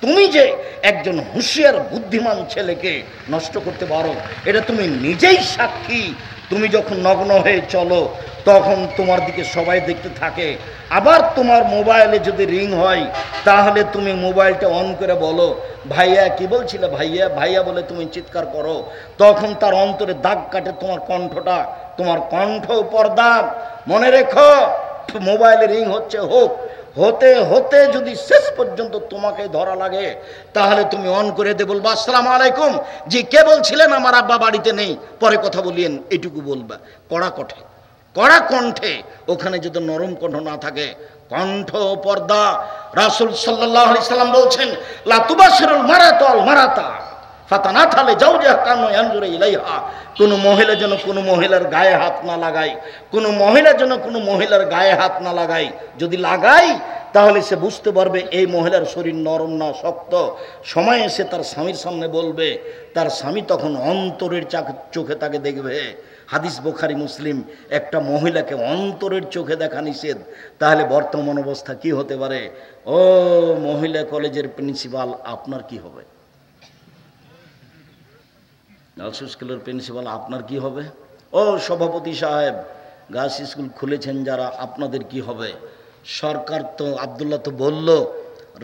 তুমি যে একজন হুঁশিয়ার বুদ্ধিমান ছেলেকে নষ্ট করতে পারো, এটা তুমি নিজেই সাক্ষী। তুমি যখন নগ্ন হয়ে চলো তখন তোমার দিকে সবাই দেখতে থাকে। আবার তোমার মোবাইলে যদি রিং হয় তাহলে তুমি মোবাইলটা অন করে বলো, ভাইয়া কি বলছিলে ভাইয়া, ভাইয়া বলে তুমি চিৎকার করো, তখন তার অন্তরে দাগ কাটে তোমার কণ্ঠটা, তোমার কণ্ঠ পর্দা। মনে রেখো, মোবাইলে রিং হচ্ছে হোক, হতে হতে যদি শেষ পর্যন্ত তোমাকে ধরা লাগে তাহলে তুমি অন করে দে, বলবা আসসালামু আলাইকুম, জি কে বলছিলেন, আমার আব্বা বাড়িতে নেই, পরে কথা বলিয়েন, এটুকু বলবা কড়া কণ্ঠে। ওখানে যদি নরম কণ্ঠ না থাকে, কণ্ঠ পর্দা। রাসূল সাল্লাল্লাহু আলাইহি সাল্লাম বলছেন, লা তুবাশিরুল মারাতাল মারাতা ফাতানাথালে জাওজা কানু ইয়ানজুরু ইলাইহা। কোন মহিলা যেন কোন মহিলার গায়ে হাত না লাগায়, কোন মহিলা যেন কোন মহিলার গায়ে হাত না লাগায়। যদি লাগায় তাহলে সে বুঝতে পারবে এই মহিলার শরীর নরম না শক্ত। সময় এসে তার স্বামীর সামনে বলবে, তার স্বামী তখন অন্তরের চোখে তাকে দেখবে। হাদিস বুখারী মুসলিম। একটা মহিলাকে অন্তরের চোখে দেখা নিষেধ, তাহলে বর্তমান অবস্থা কি হতে পারে? ও মহিলা কলেজের প্রিন্সিপাল, আপনার কি হবে? গার্লস স্কুলের প্রিন্সিপাল, আপনার কি হবে? ও সভাপতি সাহেব, গার্লস স্কুল খুলেছেন যারা, আপনাদের কি হবে? সরকার তো, আব্দুল্লাহ তো বলল,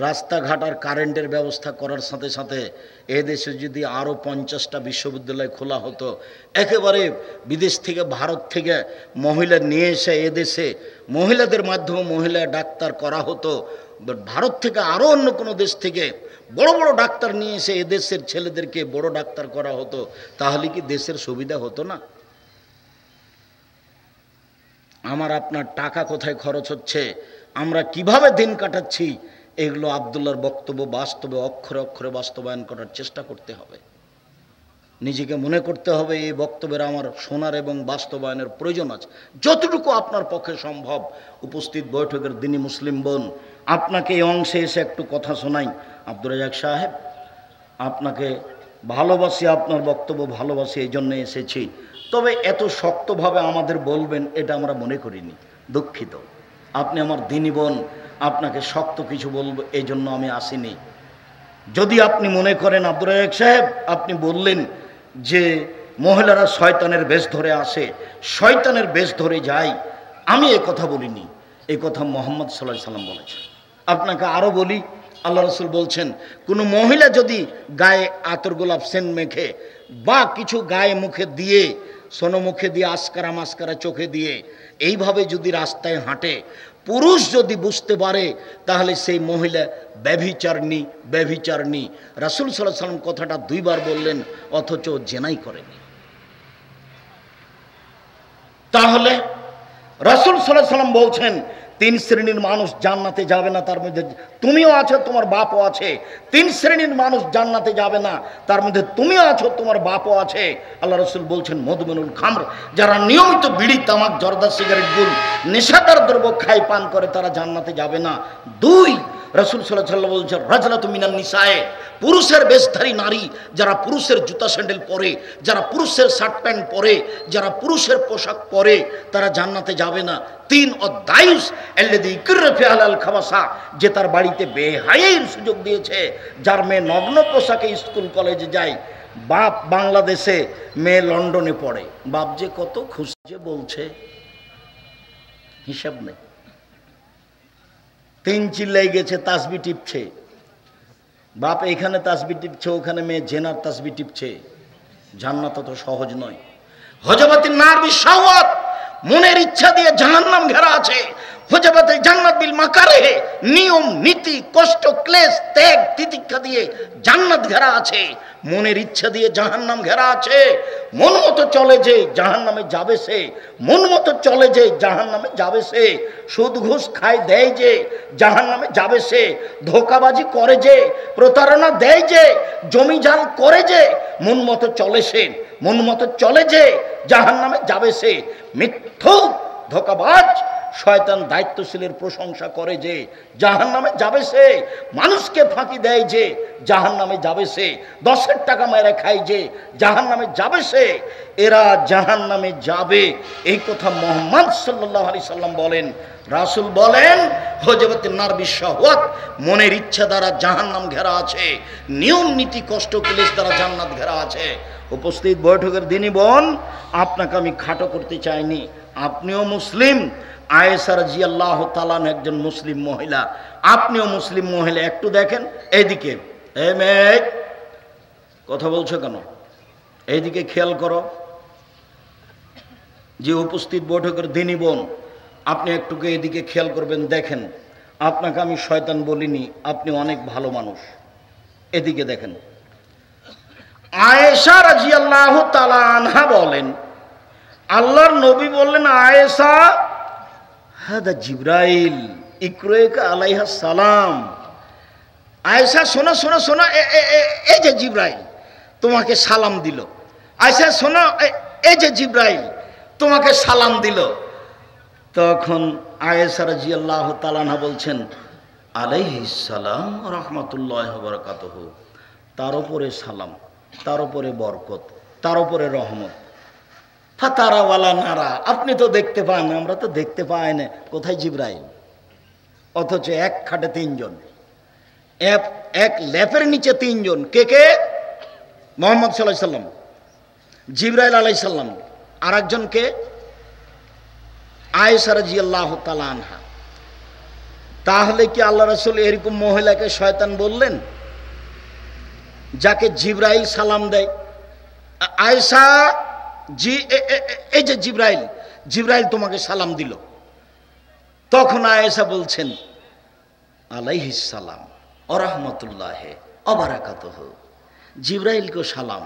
রাস্তাঘাট আর কারেন্টের ব্যবস্থা করার সাথে সাথে এদেশে যদি আরও 50টা বিশ্ববিদ্যালয় খোলা হতো, একেবারে বিদেশ থেকে ভারত থেকে মহিলা নিয়ে এসে এদেশে মহিলাদের মাধ্যমে মহিলা ডাক্তার করা হতো, ভারত থেকে আরও অন্য কোনো দেশ থেকে বড় বড় ডাক্তার নিয়ে এসে এদেশের ছেলেদেরকে বড় ডাক্তার করা হতো, তাহলে কি দেশের সুবিধা হতো না? আমার আপনার টাকা কোথায় খরচ হচ্ছে, আমরা কিভাবে দিন কাটাচ্ছি, এগুলো আব্দুল্লাহর বক্তব্য বাস্তবে অক্ষরে অক্ষরে বাস্তবায়ন করার চেষ্টা করতে হবে। নিজেকে মনে করতে হবে এই বক্তব্যের আমার শোনার এবং বাস্তবায়নের প্রয়োজন আছে। যতটুকু আপনার পক্ষে সম্ভব, উপস্থিত বৈঠকের দিনী মুসলিম বোন, আপনাকে এই অংশে এসে একটু কথা শোনাই। আব্দুর রাজ্জাক সাহেব, আপনাকে ভালোবাসি, আপনার বক্তব্য ভালোবাসি, এই জন্য এসেছি। তবে এত শক্তভাবে আমাদের বলবেন এটা আমরা মনে করিনি, দুঃখিত। আপনি আমার দিনী বোন, আপনাকে শক্ত কিছু বলবো এই জন্য আমি আসিনি। যদি আপনি মনে করেন আব্দুর রাজ্জাক সাহেব, আপনি বললেন যে মহিলারা শয়তানের বেশ ধরে আসে, শয়তানের বেশ ধরে যায়, আমি এ কথা বলিনি, এ কথা মুহাম্মদ সাল্লাল্লাহু আলাইহি সাল্লাম বলেছেন। আপনাকে আরও বলি, আল্লাহ রসুল বলছেন, কোনো মহিলা যদি গায়ে আতর গোলাপ সেন্ট মেখে বা কিছু গায়ে মুখে দিয়ে, সোনো মুখে দিয়ে, আসকারা মাস্কারা চোখে দিয়ে এইভাবে যদি রাস্তায় হাঁটে, পুরুষ যদি বুঝতে পারে তাহলে সেই মহিলা ব্যভিচারিণী। রাসূল সাল্লাল্লাহু আলাইহি সাল্লাম কথাটা 2 বার বললেন, অথচ জেনাই করেনি। তাহলে রাসূল সাল্লাল্লাহু আলাইহি সাল্লাম বলছেন 3 শ্রেণীর মানুষ জান্নাতে যাবে না, তার মধ্যে তুমিও আছো, তোমার বাপও আছে। 3 শ্রেণীর মানুষ জান্নাতে যাবে না, তার মধ্যে তুমিও আছো, তোমার বাপও আছে। আল্লাহ রসুল বলছেন মদমিনুল খামর, যারা নিয়মিত বিড়ি, তামাক, জর্দা, সিগারেট, গুল, নেশাদার দ্রব্য খায় পান করে, তারা জান্নাতে যাবে না। 2, রাসূল সাল্লাল্লাহু আলাইহি ওয়াসাল্লাম বলছেন রাজলাতু মিনান নিসায়ে, পুরুষের বেশধারী নারী, যারা পুরুষের জুতা স্যান্ডেল পরে, যারা পুরুষের শার্ট প্যান্ট পরে, যারা পুরুষের পোশাক পরে, তারা জান্নাতে যাবে না। 3 অদায়ুস আল্লাযী ইকরাফি আলাল খাবাসা, যে তার বাড়িতে বেহায়ার সুযোগ দিয়েছে, যার মেয়ে নগ্ন পোশাকে স্কুল কলেজে যায়, বাপ বাংলাদেশে, মেয়ে লন্ডনে পড়ে, বাপ যে কত খুশি যে বলছে হিসাব নেই। 3 চিল্লাই গেছে, তাসবি টিপছে, বাপ এখানে তাসবি টিপছে, ওখানে মেয়ে জেনার তাসবি টিপছে। জান্নাত তো সহজ নয়। হজবাতিন নার বিশাওয়াত, মনের ইচ্ছা দিয়ে জাহান্নাম ঘেরা আছে। হজবাতে জান্নাত বিল মাকারিহ, নিয়ম নীতি কষ্ট ক্লেশ ত্যাগ তিতিক্ষা দিয়ে জান্নাত ঘেরা আছে। মনের ইচ্ছা দিয়ে জাহান্নাম ঘেরা আছে। মন মতো চলে যে জাহান্নামে যাবে সে, মন মতো চলে যে জাহান্নামে যাবে সে। সুদ ঘুষ খায় দেয় যে জাহান্নামে যাবে সে। ধোঁকাবাজি করে যে, প্রতারণা দেয় যে, জমি জাল করে যে, মন মতো চলে সে, মন মতো চলে যে জাহান্নামে যাবে সে। মিথ্যুক ধোঁকাবাজ শয়তান দায়িত্বশীলের প্রশংসা করে যে জাহান্নামে যাবে সে। মানুষকে ফাঁকি দেয় যে জাহান্নামে যাবে সে। 10 টাকা মেরে খায় যে জাহান্নামে যাবে সে। এরা জাহান্নামে যাবে, এই কথা মুহাম্মদ সাল্লাল্লাহু আলাইহি সাল্লাম বলেন। রাসূল বলেন হজবাতিন নার বিশাওয়াত, মনের ইচ্ছা দ্বারা জাহান্নাম ঘেরা আছে, নিয়ম নীতি কষ্ট ক্লেশ দ্বারা জান্নাত ঘেরা আছে। উপস্থিত বৈঠকের দিনই বোন, আপনাকে আমি খাটো করতে চাইনি, আপনিও মুসলিম। আয়েশা রাদিয়াল্লাহু তাআলা একজন মুসলিম মহিলা, আপনিও মুসলিম মহিলা। একটু দেখেন এইদিকে, এই মেয়ে কথা বলছো কেন? এইদিকে খেয়াল করো। যে উপস্থিত বৈঠকের দিনই বোন, আপনি একটুকে এদিকে খেয়াল করবেন। দেখেন, আপনাকে আমি শয়তান বলিনি, আপনি অনেক ভালো মানুষ। এদিকে দেখেন, আয়েশা রাদিয়াল্লাহু তাআলা আনহা বলেন, আল্লাহর নবী বললেন, আয়েশা হাদা জিবরাইল ইকরাইকা আলাইহা সালাম। আয়েশা শোনো শোনো শোনো, এই যে জিবরাইল তোমাকে সালাম দিল। আয়েশা শোনো, এই যে জিবরাইল তোমাকে সালাম দিল। তখন আয়েশা রাদিয়াল্লাহু তাআলা আনহা বলছেন, আলাইহিস সালাম ওয়া রাহমাতুল্লাহি ওয়া বারাকাতুহু, তার উপরে সালাম, তার উপরে বরকত, তার উপরে রহমত। ফাতারা ওয়ালা নারা, আপনি তো দেখতে পান, আমরা তো দেখতে পাই না, কোথায় জিবরাইল? অথচ এক খাটে 3 জন, এক ল্যাপের নিচে 3 জন। কে কে? মুহাম্মদ সাল্লাল্লাহু আলাইহি সাল্লাম, জিবরাইল আলাইহিস সালাম, আর একজন কে? আয়েশা রাদিয়াল্লাহু তাআলা আনহা। তাহলে কি আল্লাহ রাসূল এরকম মহিলাকে শয়তান বললেন, যাকে জিবরাইল সালাম দেয়? আয়েশা এই যে জিবরাইল, জিবরাইল তোমাকে সালাম দিল। তখন আয়েশা বলছেন, আলাইহিস সালাম ওয়া রাহমাতুল্লাহি ওয়া বারাকাতুহু, জিবরাইলকে সালাম,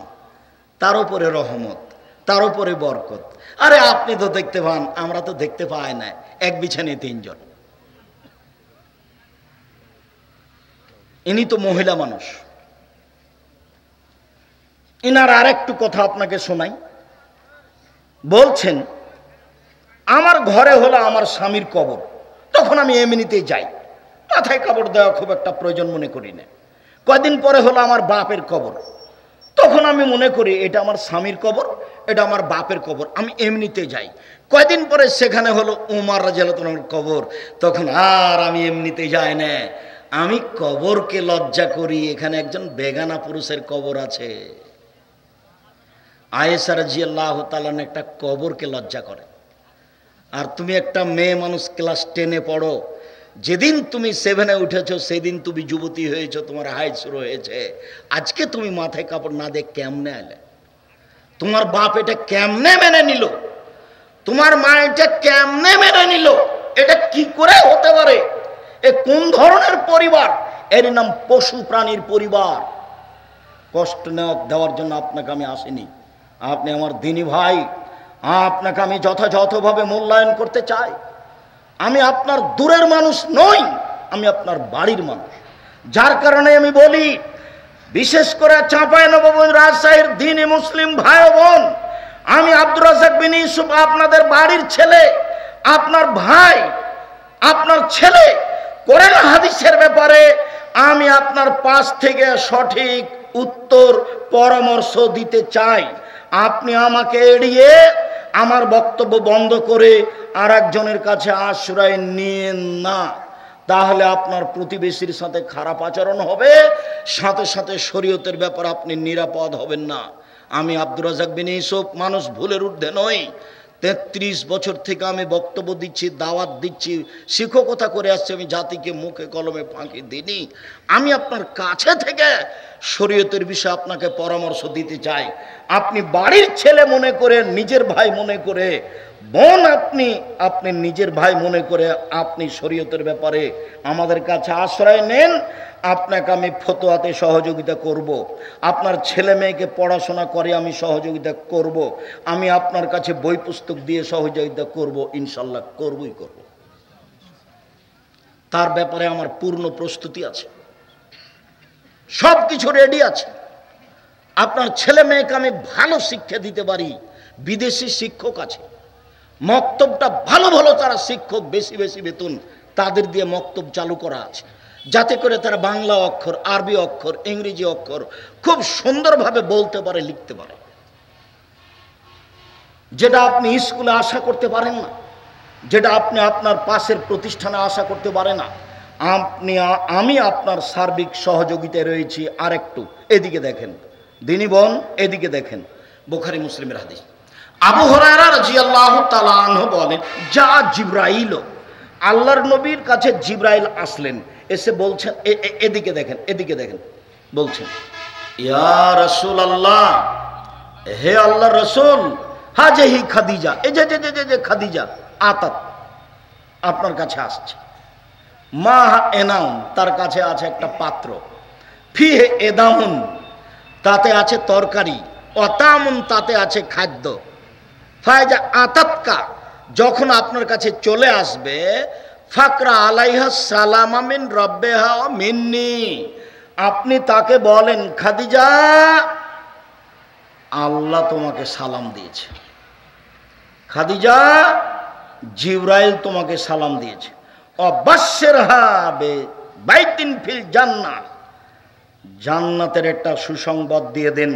তার উপরে রহমত, তার উপরে বরকত। আরে আপনি তো দেখতে পান, আমরা তো দেখতে পাই না। এক বিছানায় 3 জন। ইনি তো মহিলা মানুষ। ইনার আরেকটু কথা আপনাকে শোনাই। বলছেন, আমার ঘরে হলো আমার স্বামীর কবর, তখন আমি এমনিতেই যাই, মাথায় কাপড় দেওয়া খুব একটা প্রয়োজন মনে করি না। কয়দিন পরে হলো আমার বাপের কবর, তখন আমি মনে করি এটা আমার স্বামীর কবর, এটা আমার বাপের কবর, আমি এমনিতে যাই। কয়দিন পরে সেখানে হলো উমর রাদিয়াল্লাহু তাআলার কবর, তখন আর আমি এমনিতে যাই না, আমি কবরকে লজ্জা করি, এখানে একজন বেগানা পুরুষের কবর আছে। আয়েশা রাদিয়াল্লাহু তাআলা একটা কবরকে লজ্জা করে। আর তুমি একটা মেয়ে মানুষ, ক্লাস 10-এ পড়ো, যেদিন তুমি 7-এ উঠেছো সেদিন তুমি যুবতী হয়েছো, তোমার হাইট শুরু হয়েছে। আজকে তুমি মাথায় কাপড় না দিয়ে কেমনে এলে? তোমার বাপ এটা কেমনে মেনে নিল? তোমার মা এটা কেমনে মেনে নিল? এটা কি করে হতে পারে? এ কোন ধরনের পরিবার? এর নাম পশু প্রাণীর পরিবার। কষ্ট দেওয়ার জন্য আপনাকে আমি আসিনি, আপনি আমার দিনী ভাই, আপনাকে আমি যথাযথভাবে মূল্যায়ন করতে চাই। আমি আপনার দূরের মানুষ নই, আমি আপনার বাড়ির মানুষ। যার কারণে আমি বলি, বিশেষ করে চাঁপাইনবাবগঞ্জ রাজশাহীর দিনী মুসলিম ভাই বোন, আমি আব্দুর রাজ্জাক বিন ইউসুফ, আপনাদের বাড়ির ছেলে, আপনার ভাই, আপনার ছেলে। কোরআন হাদিসের ব্যাপারে আমি আপনার পাশ থেকে সঠিক উত্তর পরামর্শ দিতে চাই। আপনি আমাকে এড়িয়ে আমার বক্তব্য বন্ধ করে আর একজনের কাছে আশ্রয় নিয়েন না, তাহলে আপনার প্রতিবেশীর সাথে খারাপ আচরণ হবে, সাথে সাথে শরীয়তের ব্যাপারে আপনি নিরাপদ হবেন না। আমি আব্দুর রাজ্জাক বিন ইউসুফ মানুষ ভুলের ঊর্ধ্বে নই। 33 বছর থেকে আমি বক্তব্য দিচ্ছি, দাওয়াত দিচ্ছি, শিক্ষকতা করে আসছি, আমি জাতিকে মুখে কলমে ফাঁকি দিইনি। আমি আপনার কাছে থেকে শরীয়তের বিষয়ে আপনাকে পরামর্শ দিতে চাই। আপনি বাড়ির ছেলে মনে করে, নিজের ভাই মনে করে, বোন আপনি নিজের ভাই মনে করে আপনি শরীয়তের ব্যাপারে আমাদের কাছে আশ্রয় নেন, আপনাকে আমি ফতোয়াতে সহযোগিতা করব। আপনার ছেলে মেয়েকে পড়াশোনা করে আমি সহযোগিতা করব। আমি আপনার কাছে বই পুস্তক দিয়ে সহযোগিতা করব, ইনশাল্লাহ করবই করব। তার ব্যাপারে আমার পূর্ণ প্রস্তুতি আছে, সব কিছু রেডি আছে। আপনার ছেলে মেয়েকে আমি ভালো শিক্ষা দিতে পারি। বিদেশি শিক্ষক আছে, মক্তবটা ভালো ভালো তারা শিক্ষক, বেশি বেশি বেতন তাদের দিয়ে মক্তব চালু করা আছে, যাতে করে তারা বাংলা অক্ষর, আরবি অক্ষর, ইংরেজি অক্ষর খুব সুন্দরভাবে বলতে পারে, লিখতে পারে, যেটা আপনি স্কুলে আশা করতে পারেন না, যেটা আপনি আপনার পাশের প্রতিষ্ঠানে আশা করতে পারেন না। আমি আপনার সার্বিক সহযোগিতায় রয়েছি। আর একটু এদিকে দেখেন দিনী বোন, এদিকে দেখেন, বুখারী মুসলিমের হাদিস। আবু হুরায়রা রাদিয়াল্লাহু তাআলা আনহু বলেন, যা জিবরাইল, আল্লাহর নবীর কাছে জিবরাইল আসলেন, এসে বলছেন, এদিকে দেখেন, এদিকে দেখেন, বলছেন, ইয়া রাসূলুল্লাহ, হে আল্লাহর রাসূল, হাজিহি খাদিজা, এই যে খাদিজা আতাত আপনার কাছে আসছে, মা এনাউন, তার কাছে আছে একটা পাত্র, ফিহে এদামুন, তাতে আছে তরকারি, অতামুন, তাতে আছে খাদ্য, ফায়জা আতাতকা, যখন আপনার কাছে চলে আসবে, ফাকরা আলাইহা সালামা মিন রাব্বিহা মিন্নি, আপনি তাকে বলেন, খাদিজা আল্লাহ তোমাকে সালাম দিয়েছে, খাদিজা জিবরাইল তোমাকে সালাম দিয়েছে, অবাশশিরহা বিবাইতিন ফিল জান্নাহ, জান্নাতের একটা সুসংবাদ দিয়ে দেন,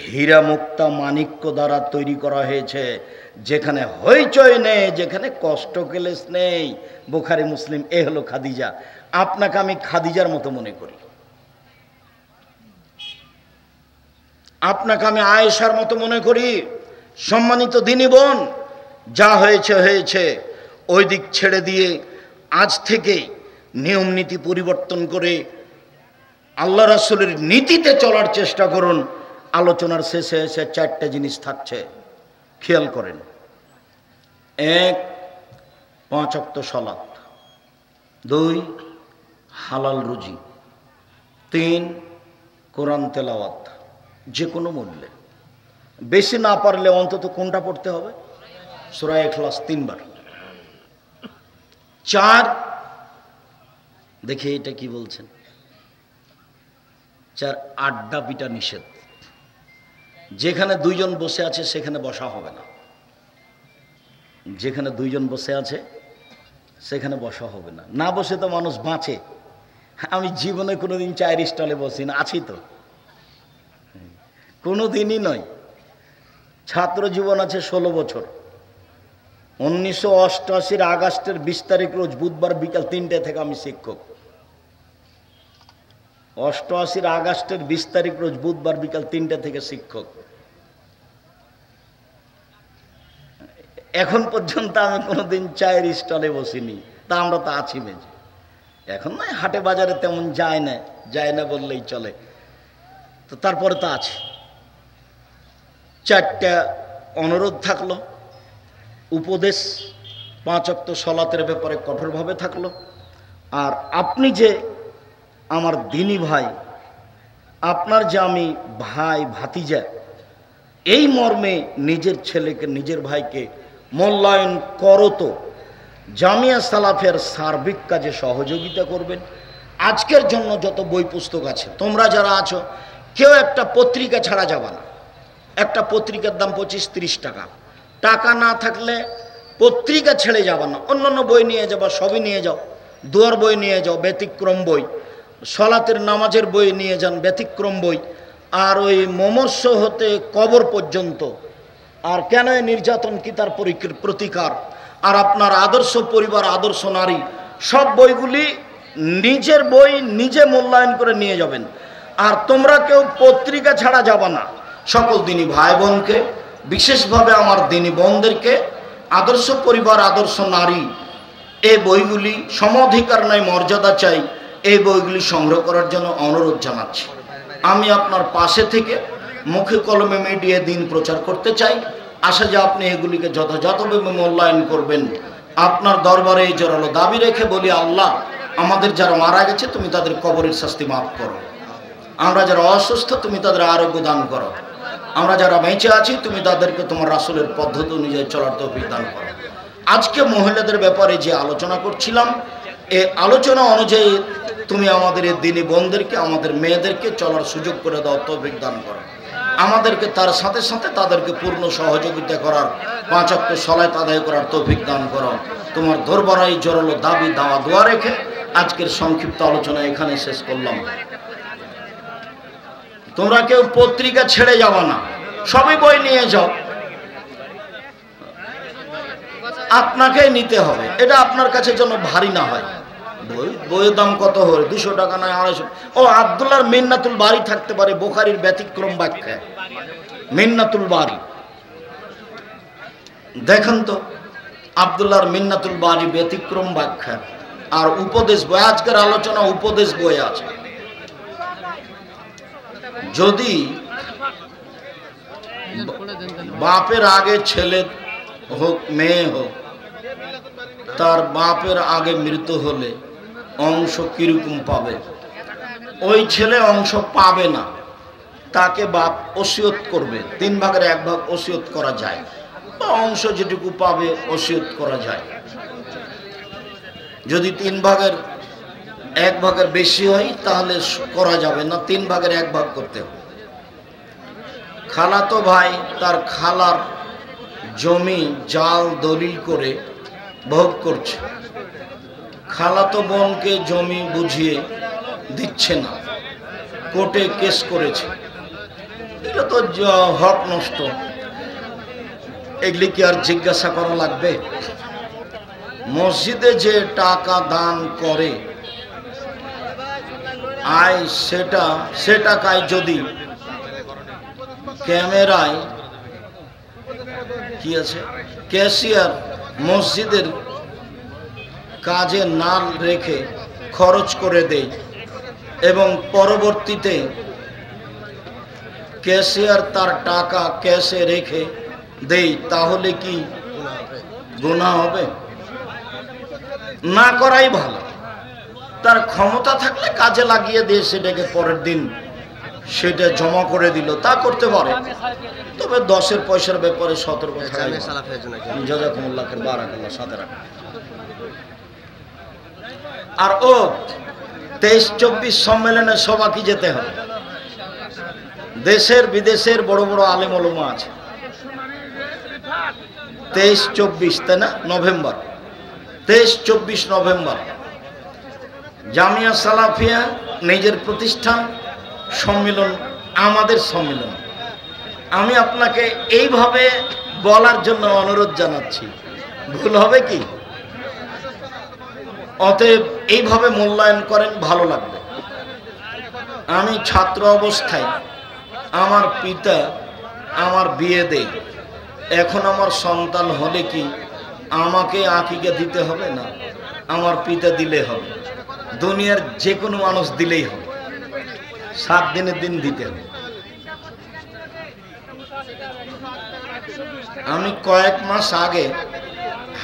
হীরা মুক্তা মাণিক্য দ্বারা তৈরি করা হয়েছে, যেখানে হইচই নেই, যেখানে কষ্ট ক্লেশ নেই। বুখারী মুসলিম। এ হলো খাদিজা। আপনাকে আমি খাদিজার মতো মনে করি, আপনাকে আমি আয়েশার মতো মনে করি। সম্মানিত দিনী বোন, যা হয়েছে হয়েছে, ওই দিক ছেড়ে দিয়ে আজ থেকে নিয়ম নীতি পরিবর্তন করে আল্লাহ রাসূলের নীতিতে চলার চেষ্টা করুন। আলোচনার শেষে এসে 4টে জিনিস থাকছে, খেয়াল করেন। 1, 5 ওয়াক্ত সালাত, 2, হালাল রুজি, 3, কোরআন তেলাওয়াত যে কোনো মূল্যে, বেশি না পারলে অন্তত কোনটা পড়তে হবে? সূরা ইখলাস 3 বার। 4, দেখে এটা কি বলছেন, 4, আড্ডা পিটা নিষেধ। যেখানে 2 জন বসে আছে সেখানে বসা হবে না, যেখানে 2 জন বসে আছে সেখানে বসা হবে না। না বসে তো মানুষ বাঁচে। আমি জীবনে কোনোদিন চায়ের স্টলে বসি না, আছি তো, কোনো দিনই নয়। ছাত্র জীবন আছে 16 বছর। 1988 আগস্টের 20 তারিখ রোজ বুধবার বিকাল 3টে থেকে আমি শিক্ষক। 88 আগস্টের 20 তারিখ রোজ বুধবার বিকাল 3টে থেকে শিক্ষক। এখন পর্যন্ত আমি কোনোদিন চায়ের স্টলে বসিনি, তা আমরা তো আছি মেজে। এখন নয়, হাটে বাজারে তেমন যায় না বললেই চলে, তো তারপরে তো আছে। 4টা অনুরোধ থাকলো, উপদেশ, 5 ওয়াক্ত সালাতের ব্যাপারে কঠোরভাবে থাকলো। আর আপনি যে আমার দিনী ভাই, আপনার যে আমি ভাই ভাতিজা, এই মর্মে নিজের ছেলেকে, নিজের ভাইকে মূল্যায়ন করো তো জামিয়া সালাফের সার্বিক কাজে সহযোগিতা করবেন। আজকের জন্য যত বই পুস্তক আছে, তোমরা যারা আছো কেউ একটা পত্রিকা ছাড়া যাবে না। একটা পত্রিকার দাম 25-30 টাকা। টাকা না থাকলে পত্রিকা ছেড়ে যাবে না, অন্যান্য বই নিয়ে যাবা, সবই নিয়ে যাও। দুয়ার বই নিয়ে যাও, ব্যতিক্রম বই। সলাতের নামাজের বই নিয়ে যান, ব্যতিক্রম বই। আর ওই মমর্ষ হতে কবর পর্যন্ত, আর কেন নির্যাতন কি তার প্রতিকার, আর আপনার আদর্শ পরিবার, আদর্শ নারী, সব বইগুলি নিজের বই নিজে মূল্যায়ন করে নিয়ে যাবেন। আর তোমরা কেউ পত্রিকা ছাড়া যাবা না। সকল দিনী ভাই বোনকে, বিশেষভাবে আমার দিনী বোনদেরকে, আদর্শ পরিবার, আদর্শ নারী, এই বইগুলি সম অধিকার নাই, মর্যাদা চাই, এই বইগুলি সংগ্রহ করার জন্য অনুরোধ জানাচ্ছি। আমি আপনার পাশে থেকে মুখে কলমে মিডিয়া দিন প্রচার করতে চাই। আশা যে আপনি এগুলিকে যথাযথভাবে মূল্যায়ন করবেন। আপনার দরবারে এই জোরালো দাবি রেখে বলি, আল্লাহ আমাদের যারা মারা গেছে তুমি তাদের কবরের শাস্তি মাফ করো। আমরা যারা অসুস্থ তুমি তাদের আরোগ্য দান করো। আমরা যারা বেঁচে আছি তুমি তাদেরকে তোমার রাসূলের পদ্ধতি অনুযায়ী চলার তৌফিক দান করো। আজকে মহিলাদের ব্যাপারে যে আলোচনা করছিলাম, এই আলোচনা অনুযায়ী তুমি আমাদের এই দিনী বোনদেরকে, আমাদের মেয়েদেরকে চলার সুযোগ করে দাও, তৌফিক দান করো। আমাদেরকে তার সাথে সাথে তাদেরকে পূর্ণ সহযোগিতা করার, 5 ওয়াক্ত সালাত আদায় করার তৌফিক দান করো। তোমার দরবারে জোরালো দাবি দাওয়া দোয়া রেখে আজকের সংক্ষিপ্ত আলোচনা এখানে শেষ করলাম। তোমরা কেউ পত্রিকা ছেড়ে যাবা না, সবই বই নিয়ে যাও। আপনাকে নিতে হবে, এটা আপনার কাছে যেন ভারী না হয়। বইয়ের দাম কত হয়? 200 টাকা নয় 250। ও আব্দুল্লাহর মিন্নাতুল বারি থাকতে পারে, বুখারীর ব্যতিক্রম ব্যাখ্যা, মিন্নাতুল বারি দেখেন তো, আব্দুল্লাহর মিন্নাতুল বারি ব্যতিক্রম ব্যাখ্যা। আর উপদেশ বই, আজকের আলোচনা উপদেশ বই আছে। যদি বাপের আগে ছেলে হোক মেয়ে হোক, তার বাপের আগে মৃত্যু হলে অংশ কিরকম পাবে? ওই ছেলে অংশ পাবে না, তাকে বাপ ওসিয়ত করবে। 3 ভাগের 1 ভাগ ওসিয়ত করা যায়, বা অংশ যেটুকু পাবে ওসিয়ত করা যায়। যদি 3 ভাগের 1 ভাগের বেশি হয় তাহলে করা যাবে না, 3 ভাগের 1 ভাগ করতে হবে। খালাতো ভাই তার খালার জমি জাল দলিল করে ভোগ করছে, খালাতো বোনকে জমি বুঝিয়ে দিচ্ছে না, কোর্টে কেস করেছে। এটা তো হক নষ্ট, এগুলি কি আর জিজ্ঞাসা করা লাগবে? মসজিদে যে টাকা দান করে আয়, সে টাকায় যদি ক্যামেরায় কি আছে, ক্যাশিয়ার মসজিদের কাজে না রেখে খরচ করে দেয় এবং পরবর্তীতে ক্যাশিয়ার তার টাকা ক্যাশে রেখে দেয়, তাহলে কি গুনাহ হবে? না করাই ভালো। তার ক্ষমতা থাকলে কাজে লাগিয়ে দিয়ে সেটাকে পরের দিন সেটা জমা করে দিল, তা করতে পারে। তবে 10 পয়সার ব্যাপারে সতর্ক থাকা। জাযাকুমুল্লাহ খাইর, বারাকাল্লাহ, সাথে রাখা। আর ও 23-24 সম্মেলনে সবাইকে যেতে হবে। দেশের বিদেশের বড় বড় আলেম ওলামা আছে। 23-24 তাই না, নভেম্বর, 23-24 নভেম্বর জামিয়া সালাফিয়া নিজের প্রতিষ্ঠান সম্মেলন, আমাদের সম্মেলন। আমি আপনাকে এইভাবে বলার জন্য অনুরোধ জানাচ্ছি, ভুল হবে কি? অতএব এইভাবে মূল্যায়ন করেন, ভালো লাগবে। আমি ছাত্র অবস্থায় আমার পিতা আমার বিয়ে দেয়, এখন আমার সন্তান হলে কি আমাকে আকিকা দিতে হবে? না, আমার পিতা দিলে হবে। দুনিয়ার যে কোনো মানুষ দিলেই হবে, 7 দিনের দিন দিতে হবে। আমি কয়েক মাস আগে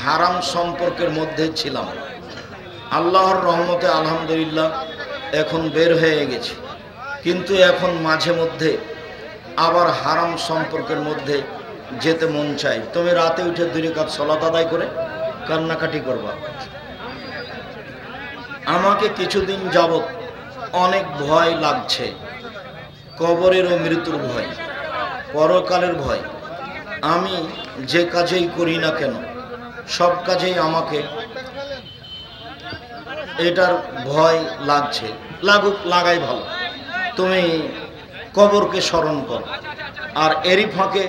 হারাম সম্পর্কের মধ্যে ছিলাম, আল্লাহর রহমতে আলহামদুলিল্লাহ এখন বের হয়ে গেছি। কিন্তু এখন মাঝে মধ্যে আবার হারাম সম্পর্কের মধ্যে যেতে মন চাই। তুমি রাতে উঠে 2 রাকাত সালাত আদায় করে কান্নাকাটি করবা। আমাকে কিছুদিন যাবত অনেক ভয় লাগছে, কবরের ও মৃত্যুর ভয়, পরকালের ভয়। আমি যে কাজেই করি না কেন, সব কাজেই আমাকে এটার ভয় লাগছে, লাগুক, লাগাই ভালো। তুমি কবরকে স্মরণ করো, আর এরই ফাঁকে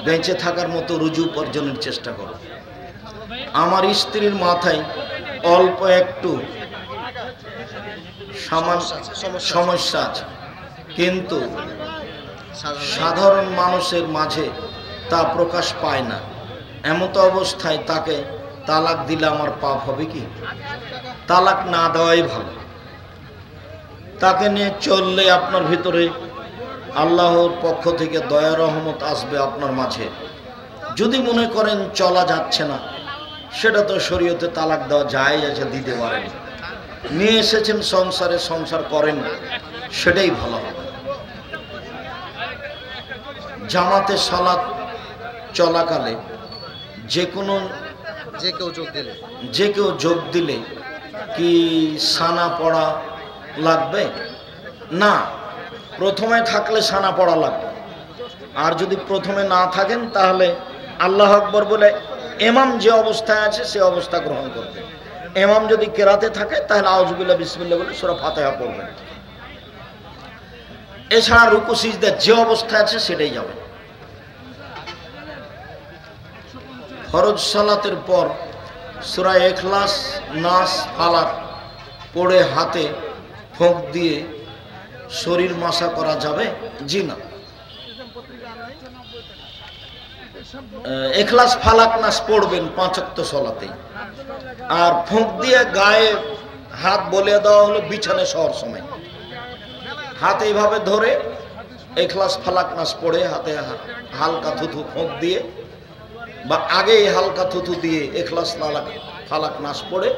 বেঁচে থাকার মতো রুজু উপার্জনের চেষ্টা করো। আমার স্ত্রীর মাথায় অল্প একটু সমস্যা আছে, কিন্তু সাধারণ মানুষের মাঝে তা প্রকাশ পায় না। এমতো অবস্থায় তাকে তালাক দিলে আমার পাপ হবে কি? তালাক না দেওয়াই ভালো। তাকে নিয়ে চললে আপনার ভিতরে আল্লাহর পক্ষ থেকে দয়া রহমত আসবে আপনার মাঝে। যদি মনে করেন চলা যাচ্ছে না, সেটা তো শরীয়তে তালাক দেওয়া যায় আছে, দিতে পারেন। নিয়ে এসেছেন সংসারে, সংসার করেন, সেটাই ভালো হবে। জামাতে সালাত চলাকালে যে কেউ যোগ দিলে কি সানা পড়া লাগবে? না, প্রথমে থাকলে সানা পড়া লাগবে। আর যদি প্রথমে না থাকেন তাহলে আল্লাহ আকবর বলে ইমাম যে অবস্থায় আছে সে অবস্থা গ্রহণ করবে। ইমাম যদি কেরাতে থাকে তাহলে আউযুবিল্লাহ বিসমিল্লাহ বলে সূরা ফাতিহা পড়বেন। এছাড়া রুকু সিজদা যে অবস্থায় আছে সেটাই যাবে। ফরজ সালাতের পর সূরা ইখলাস, নাস, ফালাক পড়ে হাতে ফোঁক দিয়ে শরীর মাসা করা যাবে? জি না। ইখলাস, ফালাক, নাস পড়বেন 5 ওয়াক্ত সালাতে। আর ফোঁক দিয়ে গায়ে হাত বলে দেওয়া হলো বিছানে শোয়ার সময়। হাত এইভাবে ধরে ইখলাস, ফালাক, নাস পড়ে হাতে হালকা থুথু ফোঁক দিয়ে, বা আগে হালকা থুথু দিয়ে ইখলাস, ফালাক, নাস পড়ে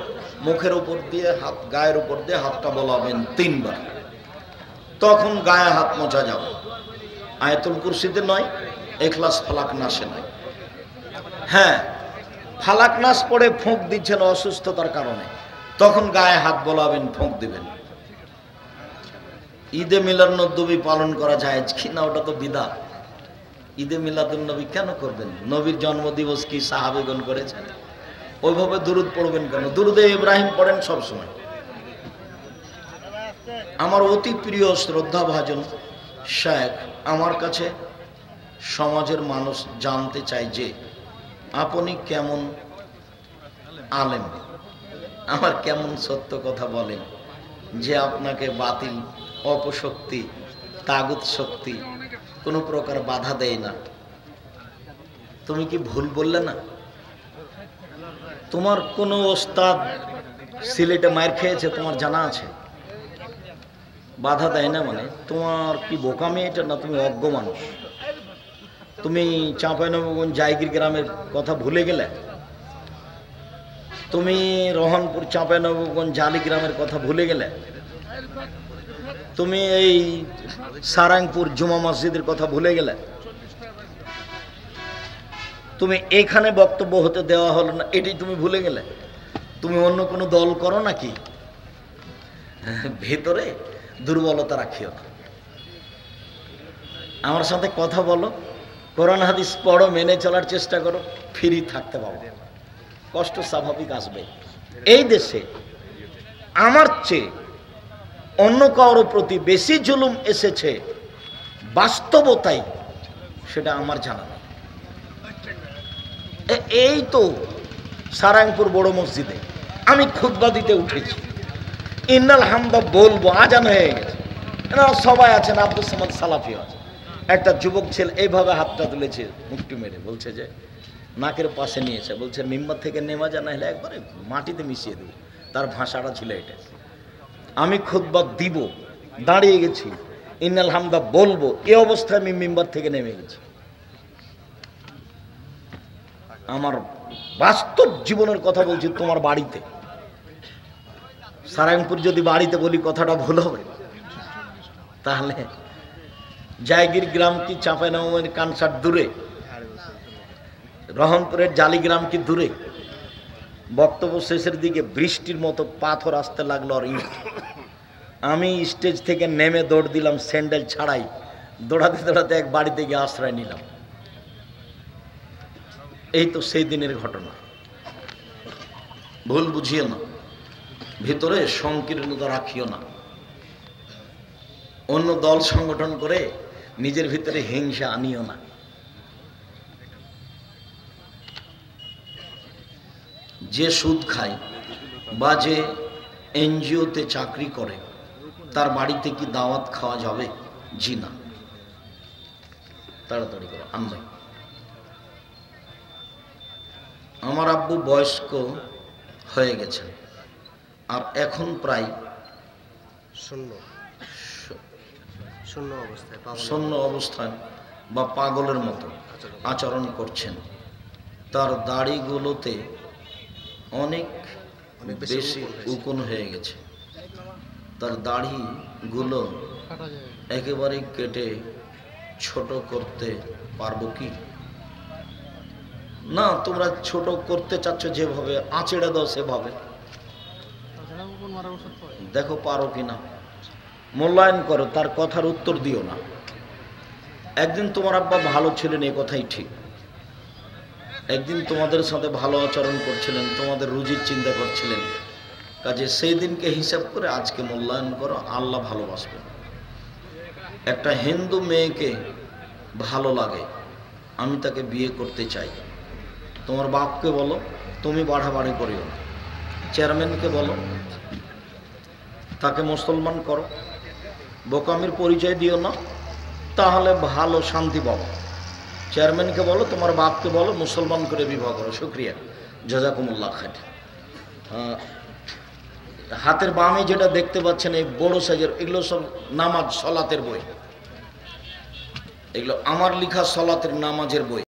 মুখের উপর দিয়ে হাত, গায়ের উপর দিয়ে হাতটা বলাবেন 3 বার। তখন গায়ে হাত মোছা যাবে। আয়াতুল কুরসিতে নয়, ইখলাস, ফালাক, নাসে নয়। হ্যাঁ, ফালাক নাস পড়ে ফোঁক দিচ্ছেন অসুস্থতার কারণে, তখন গায়ে হাত বলাবেন, ফোঁক দিবেন। ঈদে মিলাদুন্নবী পালন করা যায় কি না? ওটা তো বিদআত। ঈদে মিলাদুন্নবী কেন করবেন? নবীর জন্মদিবস কি সাহাবীগণ করেছেন? ওইভাবে দুরুদ পড়বেন কেন? দুরুদে ইব্রাহিম পড়েন সব সময়। আমার অতি প্রিয় শ্রদ্ধাভাজন শেখ আমার কাছে সমাজের মানুষ জানতে চায় যে আপনি কেমন আলেম, আমার কেমন সত্য কথা বলেন, যে আপনাকে বাতিল, অপশক্তি, তাগুত শক্তি কোনো প্রকার বাধা দেয় না। তুমি কি ভুল বললে না? তোমার কোনো ওস্তাদ সিলেটে মার খেয়েছে তোমার জানা আছে? বাধা দেয় না মানে তোমার কি বোকামি এটা? না তুমি অজ্ঞ মানুষ? তুমি চাঁপাইনবাবগঞ্জ জায়গির গ্রামের কথা ভুলে গেলে? তুমি রহনপুর চাঁপাইনবাবগঞ্জ জালি গ্রামের কথা ভুলে গেলে? তুমি এই সারাংপুর জুমা মসজিদের কথা ভুলে গেলে? তুমি এখানে বক্তব্য হতে দেওয়া হলো না, এটি তুমি ভুলে গেলে? তুমি অন্য কোনো দল করো নাকি? ভেতরে দুর্বলতা রাখিও না। আমার সাথে কথা বলো, কোরআন হাদিস পড়ো, মেনে চলার চেষ্টা করো, ফ্রি থাকতে পারো। কষ্ট স্বাভাবিক আসবে। এই দেশে আমার চেয়ে অন্য কারো প্রতি বেশি জুলুম এসেছে, বাস্তবতাই সেটা আমার জানা নেই। এই তো সারাংপুর বড় মসজিদে আমি খুতবা দিতে উঠেছি, ইন্নাল হামদা বলবো, আজান হয়ে গেছে। এনারা সবাই আছেন, আব্দুল সামাদ সালাফিও আছে। একটা যুবক ছেলে এইভাবে হাতটা তুলেছে, মুখটি মেরে বলছে যে নাকের পাশে নিয়েছে, বলছে মিম্বার থেকে নেমা জানা হলে একবারে মাটিতে মিশিয়ে দেব। তার ভাষাটা ছিল এটা। আমি খুতবা দিব, দাঁড়িয়ে গেছি, ইন্নাল হামদা বলবো, এই অবস্থায় আমি মিম্বার থেকে নেমে গেছি। আমার বাস্তব জীবনের কথা বলছি। তোমার বাড়িতে সারাংপুর যদি বাড়িতে বলি কথাটা ভুল হবে? তাহলে জায়গির গ্রাম কি চাঁপাইনবাবগঞ্জের কানসার দূরে? রহনপুরের জালিগ্রাম কি দূরে? বক্তব্য শেষের দিকে বৃষ্টির মতো পাথর আসতে লাগলো আর ইট। আমি স্টেজ থেকে নেমে দৌড় দিলাম স্যান্ডেল ছাড়াই, দৌড়াতে দৌড়াতে এক বাড়িতে গিয়ে আশ্রয় নিলাম। এই তো সেই দিনের ঘটনা, ভুল বুঝিয়ে না। ভিতরে সংকীর্ণতা রাখিও না। অন্য দল সংগঠন করে নিজের ভিতরে হিংসা আনিও না। যে সুদ খায় বা যে এনজিওতে চাকরি করে তার বাড়িতে কি দাওয়াত খাওয়া যাবে? জি না। তাড়াতাড়ি করো আনবে। আমার আব্বু বয়স্ক হয়ে গেছেন আর এখন প্রায় শূন্য অবস্থায় বা পাগলের মতো আচরণ করছেন। তার দাড়িগুলোতে অনেক বেশি উকুন হয়ে গেছে। তার দাড়িগুলো একেবারে কেটে ছোট করতে পারবো কি? না, তোমরা ছোট করতে চাচ্ছ যেভাবে, আঁচড়ে দাও সেভাবে। দেখো পারো কিনা, মূল্যায়ন করো, তার কথার উত্তর দিও না। একদিন তোমার আব্বা ভালো ছিলেন, এ কথাই ঠিক। একদিন তোমাদের সাথে ভালো আচরণ করছিলেন, তোমাদের রুজির চিন্তা করছিলেন। কাজে সেই দিনকে হিসাব করে আজকে মূল্যায়ন করো, আল্লাহ ভালোবাসবে। একটা হিন্দু মেয়েকে ভালো লাগে, আমি তাকে বিয়ে করতে চাই। তোমার বাপকে বলো তুমি বাড়াবাড়ি করিও না। চেয়ারম্যানকে বলো তাকে মুসলমান করো, বোকামির পরিচয় দিও না, তাহলে ভালো শান্তি পাবো। চেয়ারম্যানকে বলো, তোমার বাপকে বলো মুসলমান করে বিবাহ করো। শুক্রিয়া, জাযাকুমুল্লাহ খাইর। হাতের বামে যেটা দেখতে পাচ্ছেন এই বড় সাইজের, এগুলো সব নামাজ সলাতের বই। এগুলো আমার লেখা সলাতের নামাজের বই।